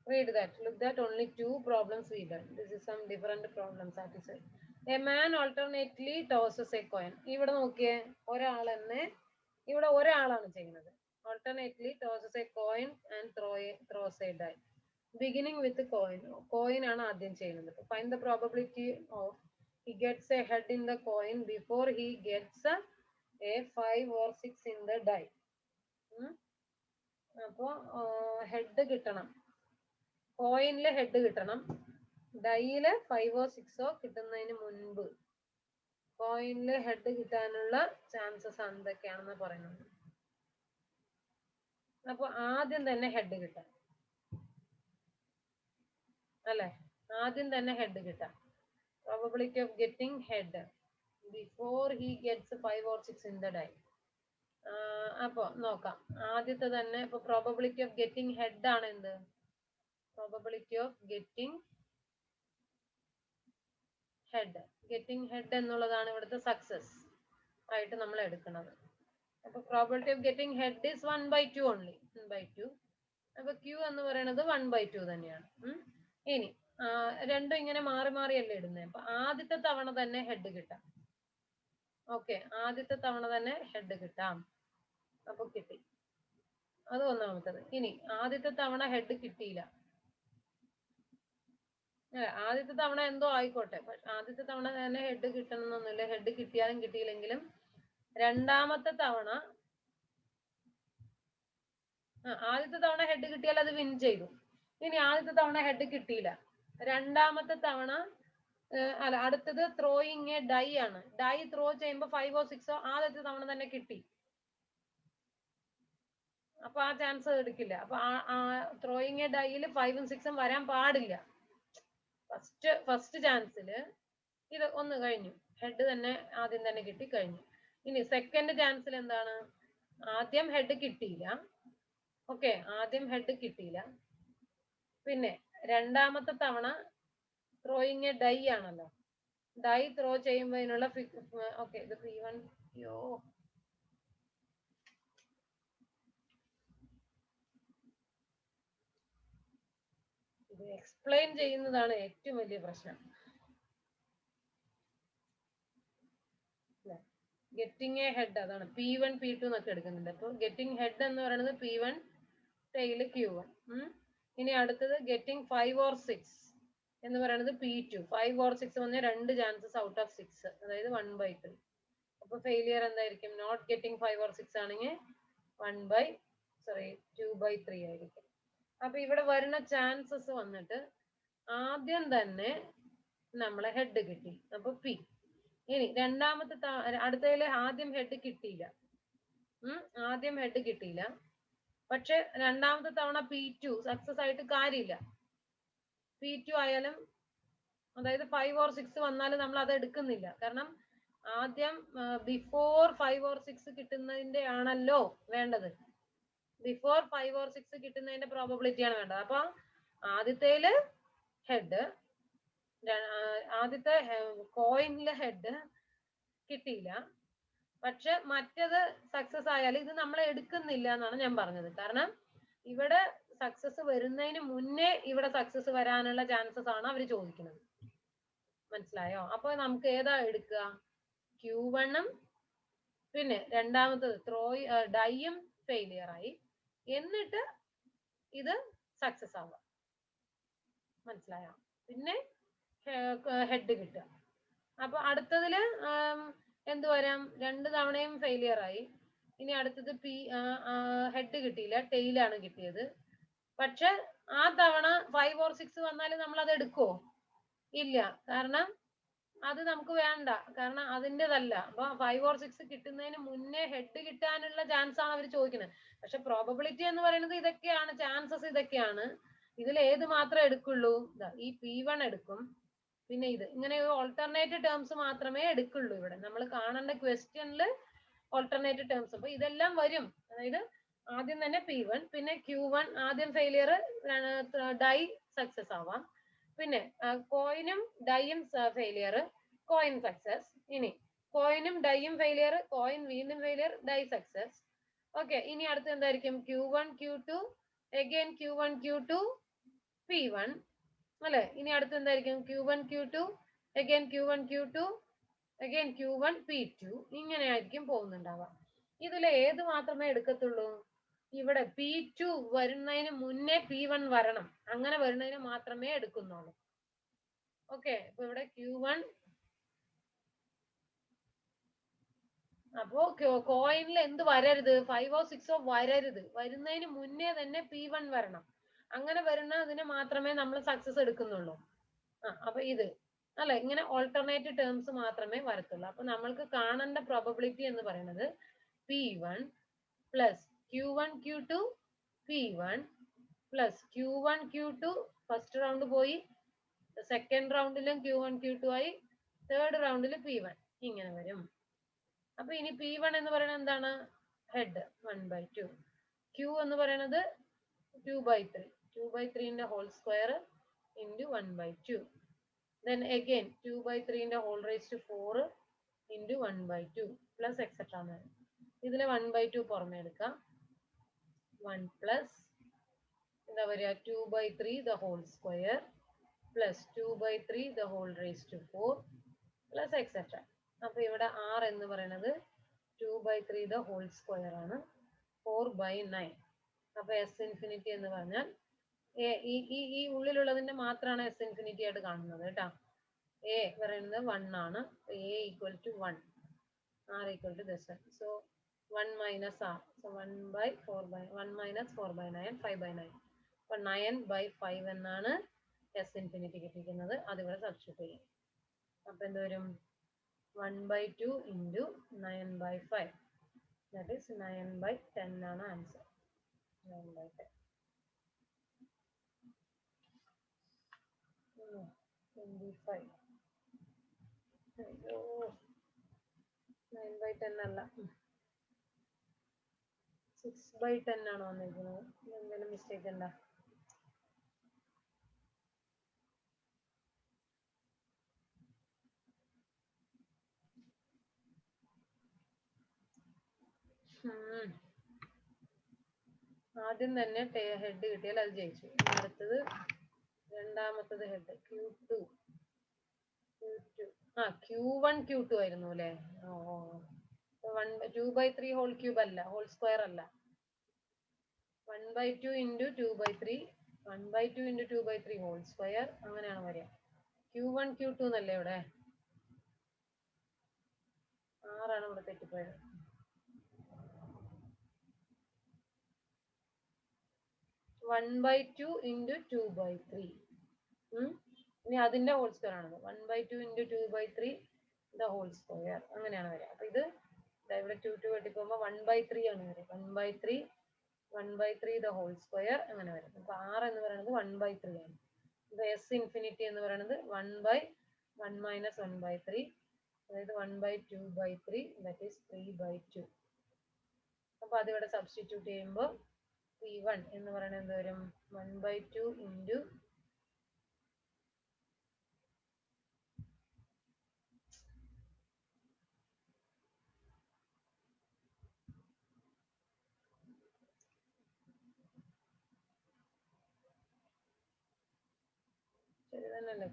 Read that. Look that only 2 problems we done. This is some different problems satisfied. A man alternately tosses a coin. ഇവിടെ നോക്കിയേ ഒരാളെന്നെ ഇവിടെ ഒരാളാണ് ചെയ്യുന്നത്. Alternately tosses a coin and throws a die. Beginning with the coin. Coin ആണ് ആദ്യം ചെയ്യുന്നത്. Find the probability of he gets a head in the coin before he gets a 5 or 6 in the die. അപ്പോൾ head കിട്ടണം, കോയിനില് head കിട്ടണം, ഡൈയില് 5 or 6 കിട്ടുന്നതിന് മുൻപ് കോയിനില് head കിട്ടാനുള്ള chances എന്തൊക്കെയാണെന്ന് പറയുന്നത്. അപ്പൊ ആദ്യം തന്നെ ഹെഡ് കിട്ടാം അല്ലെ, ആദ്യം തന്നെ ഹെഡ് കിട്ടാം. Probability of getting head before he gets 5 or 6 in the die. അപ്പൊ നോക്കാം, ആദ്യത്തെ തന്നെ ഇപ്പൊ പ്രോബബിലിറ്റി ഓഫ് ഗെറ്റിംഗ് ഹെഡ് ആണ് എന്ത്, പ്രോബബിലിറ്റി ഓഫ് ഗെറ്റിംഗ് ഹെഡ് എന്നുള്ളതാണ് ഇവിടുത്തെ സക്സസ് ആയിട്ട് നമ്മൾ എടുക്കുന്നത്. അപ്പൊ probability of getting head is 1/2 only, 1/2. അപ്പൊ ക്യൂ എന്ന് പറയുന്നത് 1/2 തന്നെയാണ്. ഇനി രണ്ടും ഇങ്ങനെ മാറി മാറിയല്ലേ ഇടുന്നത്. അപ്പൊ ആദ്യത്തെ തവണ തന്നെ ഹെഡ് കിട്ടാം. ഓക്കെ, ആദ്യത്തെ തവണ തന്നെ ഹെഡ് കിട്ടാം. അപ്പൊ കിട്ടി, അത് ഒന്നാമത്തത്. ഇനി ആദ്യത്തെ തവണ ഹെഡ് കിട്ടിയില്ല, ആദ്യത്തെ തവണ എന്തോ ആയിക്കോട്ടെ, പക്ഷെ ആദ്യത്തെ തവണ തന്നെ ഹെഡ് കിട്ടണമെന്നൊന്നുമില്ല. ഹെഡ് കിട്ടിയാലും കിട്ടിയില്ലെങ്കിലും രണ്ടാമത്തെ തവണ, ആദ്യത്തെ തവണ ഹെഡ് കിട്ടിയാൽ അത് വിൻ ചെയ്തു. ഇനി ആദ്യത്തെ തവണ ഹെഡ് കിട്ടിയില്ല, രണ്ടാമത്തെ തവണ അല്ല, അടുത്തത് ത്രോയിങ് എ ഡൈ ആണ്. ഡൈ ത്രോ ചെയ്യുമ്പോൾ 5 or 6 ആദ്യത്തെ തവണ തന്നെ കിട്ടി, അപ്പൊ ആ ചാൻസ് എടുക്കില്ല. അപ്പൊ ത്രോയിങ് എ ഡൈയിൽ 5 ഉം 6 ഉം വരാൻ പാടില്ല. ഫസ്റ്റ് ചാൻസില് ഇത് ഒന്ന് കഴിഞ്ഞു, ഹെഡ് തന്നെ ആദ്യം തന്നെ കിട്ടി കഴിഞ്ഞു. ഇനി സെക്കൻഡ് ചാൻസിൽ എന്താണ്, ആദ്യം ഹെഡ് കിട്ടിയില്ല. ഓക്കെ, ആദ്യം ഹെഡ് കിട്ടിയില്ല, പിന്നെ രണ്ടാമത്തെ തവണ ത്രോയിങ് എ ഡൈ ആണല്ലോ, ഡൈ ത്രോ ചെയ്യുമ്പോൾ അതിനുള്ള ഓക്കെ, ഇത് P1. ഇത് എക്സ്പ്ലെയിൻ ചെയ്യുന്നതാണ് ഏറ്റവും വലിയ പ്രശ്നം. ഗെറ്റിംഗ് എ ഹെഡ് അതാണ് P1 P2 എന്നൊക്കെ എടുക്കുന്നുണ്ട്. അപ്പൊ ഗെറ്റിംഗ് ഹെഡ് എന്ന് പറയുന്നത് P1 ടെയില് Q1. ഇനി അടുത്തത് ഗെറ്റിംഗ് 5 or 6 എന്ന് പറയുന്നത് P2. 5 or 6 വന്നാൽ 2 ചാൻസസ് ഔട്ട് ഓഫ് 6, അതായത് 1/3. അപ്പൊ ഫെയിലിയർ എന്തായിരിക്കും, നോട്ട് ഗെറ്റിംഗ് 5 or 6 ആണെങ്കിൽ 2/3 ആയിരിക്കും. അപ്പൊ ഇവിടെ വരുന്ന ചാൻസസ് വന്നിട്ട് ആദ്യം തന്നെ നമ്മളെ ഹെഡ് കിട്ടി, അപ്പൊ P. ഇനി രണ്ടാമത്തെ അടുത്തതിൽ ആദ്യം ഹെഡ് കിട്ടിയില്ല, ആദ്യം ഹെഡ് കിട്ടിയില്ല, പക്ഷെ രണ്ടാമത്തെ തവണ P2 സക്സസ് ആയിട്ട് കാര്യമില്ല. P2 ആയാലും, അതായത് 5 or 6 വന്നാലും നമ്മൾ അത് എടുക്കുന്നില്ല. കാരണം ആദ്യം ബിഫോർ 5 or 6 കിട്ടുന്നതിന്റെ ആണല്ലോ വേണ്ടത്. ബിഫോർ 5 or 6 കിട്ടുന്നതിന്റെ പ്രോബബിലിറ്റി ആണ് വേണ്ടത്. അപ്പൊ ആദ്യത്തേല് ഹെഡ്, ആദ്യത്തെ കോയിനിലെ ഹെഡ് കിട്ടിയില്ല, പക്ഷെ മറ്റത് സക്സസ് ആയാലും ഇത് നമ്മൾ എടുക്കുന്നില്ല എന്നാണ് ഞാൻ പറഞ്ഞത്. കാരണം ഇവിടെ സക്സസ് വരുന്നതിന് മുന്നേ ഇവിടെ സക്സസ് വരാനുള്ള ചാൻസസ് ആണ് അവർ ചോദിക്കുന്നത്. മനസ്സിലായോ? അപ്പൊ നമുക്ക് ഏതാ എടുക്കുക, Q1ഉം പിന്നെ രണ്ടാമത്തത് ഡൈയും ഫെയിലിയർ ആയി, എന്നിട്ട് ഇത് സക്സസ് ആവുക. മനസ്സിലായോ? പിന്നെ ഹെഡ് കിട്ടുക. അപ്പൊ അടുത്തതില് എന്ത് വരാം, 2 തവണയും ഫെയിലിയർ ആയി. ഇനി അടുത്തത് ഹെഡ് കിട്ടിയില്ല, ടെയിലാണ് കിട്ടിയത്. പക്ഷെ ആ തവണ 5 or 6 വന്നാൽ നമ്മൾ അത് എടുക്കുവോ? ഇല്ല, കാരണം അത് നമുക്ക് വേണ്ട, കാരണം അതിൻ്റെതല്ല. അപ്പൊ 5 or 6 കിട്ടുന്നതിന് മുന്നേ ഹെഡ് കിട്ടാനുള്ള ചാൻസ് ആണ് അവർ ചോദിക്കുന്നത്. പക്ഷെ പ്രോബബിലിറ്റി എന്ന് പറയുന്നത് ഇതൊക്കെയാണ്, ചാൻസസ് ഇതൊക്കെയാണ്. ഇതിൽ ഏത് മാത്രമേ എടുക്കുള്ളൂ, ഈ P1 എടുക്കും, പിന്നെ ഇത് ഇങ്ങനെ ഓൾട്ടർനേറ്റ് ടേംസ് മാത്രമേ എടുക്കുള്ളൂ. ഇവിടെ നമ്മൾ കാണേണ്ട ക്വസ്റ്റ്യനിൽ ഓൾട്ടർനേറ്റ് ടേംസ്. അപ്പൊ ഇതെല്ലാം വരും, അതായത് ആദ്യം തന്നെ P1, പിന്നെ Q1 ആദ്യം ഫെയിലിയർ, ഡൈ സക്സസ് ആവാം, പിന്നെ കോയിനും ഡൈയും ഫെയിലിയർ, കോയിൻ സക്സസ്. ഇനി കോയിനും ഡൈയും ഫെയിലിയർ, കോയിൻ വീണ്ടും ഫെയിലിയർ, ഡൈ സക്സസ്. ഓക്കെ, ഇനി അടുത്ത് എന്തായിരിക്കും, Q1 Q2, again Q1 Q2, P1 അല്ലെ? ഇനി അടുത്ത് എന്തായിരിക്കും? Q1 Q2 again Q1 Q2 again Q1 P2 ഇങ്ങനെ ആയിരിക്കും പോകുന്നുണ്ടാവുക. ഇതിൽ ഏത് മാത്രമേ എടുക്കത്തുള്ളൂ? ഇവിടെ P2 വരുന്നതിന് മുന്നേ P1 വരണം. അങ്ങനെ വരുന്നതിന് മാത്രമേ എടുക്കുന്നുള്ളൂ. ഓക്കെ, അപ്പൊ ഇവിടെ Q1, അപ്പോ കോയിനിൽ എന്ത് വരരുത്? 5ഓ 6ഓ വരരുത്. വരുന്നതിന് മുന്നേ തന്നെ P1 വരണം. അങ്ങനെ വരുന്നതിന് മാത്രമേ നമ്മൾ സക്സസ് എടുക്കുന്നുള്ളൂ. അപ്പൊ ഇത് അല്ലെ, ഇങ്ങനെ ഓൾട്ടർനേറ്റ് ടേംസ് മാത്രമേ വരത്തുള്ളൂ. അപ്പൊ നമ്മൾക്ക് കാണേണ്ട പ്രോബബിലിറ്റി എന്ന് പറയുന്നത് P1 plus Q1 Q2 P1 plus Q1 Q2 first round പോയി, സെക്കൻഡ് റൗണ്ടിലും Q1 Q2 ആയി, തേർഡ് റൗണ്ടിൽ P1 ഇങ്ങനെ വരും. അപ്പൊ ഇനി P1 എന്ന് പറയുന്നത് എന്താണ്? ഹെഡ് 1/2. Q എന്ന് പറയുന്നത് 2/3. 2/3 whole square into 1/2. Then again 2/3 whole raised to 4 into 1/2 plus etc. ഇതിലെ 1/2 പുറമെ എടുക്കാം. 1 plus എന്താ പറയുക 2/3 the whole square plus 2/3 the whole raised to 4 plus etc. അപ്പൊ ഇവിടെ R എന്ന് പറയുന്നത് 2/3 the whole square ആണ്, 4/9. അപ്പൊ S infinity എന്ന് പറഞ്ഞാൽ ഈ ഉള്ളിലുള്ളതിന്റെ മാത്രമാണ് S infinity ആയിട്ട് കാണുന്നത് കേട്ടോ. A പറയുന്നത് 1 ആണ്. A equal to 1, R equal to this one. So 1 minus R. So 1 minus 4/9, 5/9. അപ്പൊ 9/5 എന്നാണ് S infinity കിട്ടിയിരിക്കുന്നത്. അതിവിടെ സബ്സ്റ്റിറ്റ്യൂട്ട് ചെയ്യും. അപ്പൊ എന്ത് വരും? 1/2 into 9/5. That is 9/10 ആണ് ആൻസർ. 9/10. 25. 9/10 അല്ല, 6/10 ആണ് വന്നിരിക്കുന്നത്. എന്തെങ്കിലും മിസ്റ്റേക്ക് ഉണ്ടോ? ആദ്യം തന്നെ ഹെഡ് കിട്ടിയാൽ അത് ജയിച്ചു. അടുത്തത് രണ്ടാമത്തത് ഹെഡ് Q2. Q1 Q2 ആയിരുന്നു അല്ലേ? 2/3 ഹോൾ ക്യൂബ് അല്ല, ഹോൾ സ്ക്വയർ അല്ല. 1/2 into 2/3, 1/2 into 2/3 ഹോൾ സ്ക്വയർ, അങ്ങനെയാണ് വരിക. Q1 Q2 എന്നല്ലേ ഇവിടെ? ആറാണ് ഇവിടെ തെറ്റിപ്പോയത്. One by 2 into 2/3. ഇനി അതിന്റെ ഹോൾ സ്ക്വയർ ആണത്. 1/2 into 2/3 the whole square അങ്ങനെയാണ് വരിക. അപ്പൊ ഇത് ഇവിടെ 2 വെട്ടിപ്പോകുമ്പോ 1/3 ആണ് വരിക. 1/3 the whole square അങ്ങനെ വരും. അപ്പൊ R എന്ന് പറയുന്നത് 1/3 ആണ്. ഇപ്പൊ S infinity എന്ന് പറയുന്നത് 1/1 minus 1/3, അതായത് 1/2/3, that is 3/2. അപ്പൊ അതിവിടെ സബ്സ്റ്റിറ്റ്യൂട്ട് ചെയ്യുമ്പോൾ P1 എന്ന് പറയുന്നത് എന്ത് വരും? 1/2 into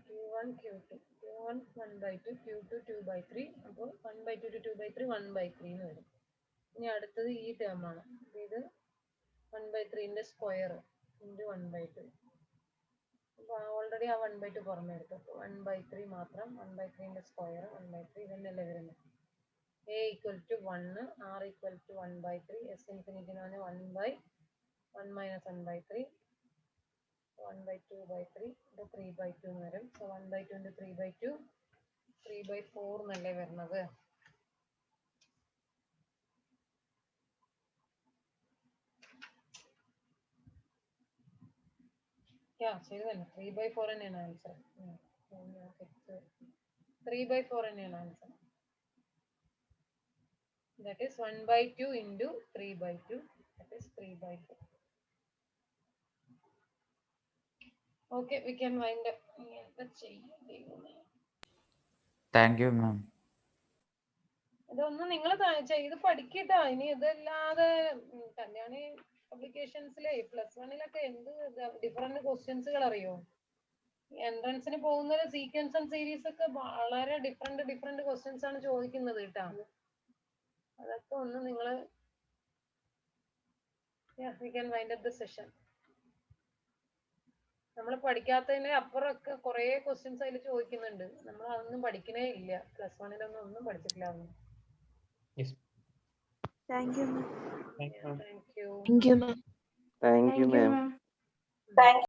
Q1 Q2, Q1 1/2, Q2 2/3. അപ്പോൾ 1/2 to 2/3 1/3 എന്ന് വരും. ഇനി അടുത്തത് ഈ ടേം ആണ്. ഇത് 1/3 സ്ക്വയർ ഇൻറ്റു 1/2. അപ്പോൾ ഓൾറെഡി ആ 1/2 പുറമെ എടുത്തു. 1/3 മാത്രം, 1/3 സ്ക്വയർ 1/3 ഇതന്നെയല്ലേ വരുന്നത്. A equal to 1, R equal to 1/3, S infinity എന്ന് പറഞ്ഞാൽ 1/1 minus 1/3, 1/2/3, ഇത് 3/2 എന്ന് വരും. സോ 1/2 into 3/2, 3/4 എന്നല്ലേ വരുന്നത്. ശരിതന്നെ, 3/4 തന്നെയാണ് ആൻസർ. 3/4 തന്നെയാണ് answer. That is 1/2 into 3/2, that is 3/4. Okay, we can wind up. Thank you, ma'am. ഇതൊന്നും നിങ്ങൾ ചെയ്ത് പഠിക്കട്ടോ. ഇനി ഇതല്ലാതെ കല്യാണി പബ്ലിക്കേഷൻസിലെ +1 എന്ത് ഡിഫറെന്റ് ക്വസ്റ്റ്യൻസുകൾ അറിയോ? എൻട്രൻസിന് പോകുന്ന സീക്വൻസ് ആൻഡ് സീരീസ് ഒക്കെ വളരെ ഡിഫറെന്റ് ക്വസ്റ്റ്യൻസ് ആണ് ചോദിക്കുന്നത് കേട്ടാ. അതൊക്കെ ഒന്ന് നിങ്ങള് we can wind up the session. നമ്മൾ പഠിക്കാത്തതിന്റെ അപ്പുറമൊക്കെ കുറെ ക്വസ്റ്റ്യൻസ് അതിൽ ചോദിക്കുന്നുണ്ട്. നമ്മൾ അതൊന്നും പഠിക്കണേ ഇല്ല. +1 ഒന്നും പഠിച്ചിട്ടില്ല. Yes. Thank you, ma'am. Thank you. Thank you. Thank you, ma'am. Thank you, ma'am. Thank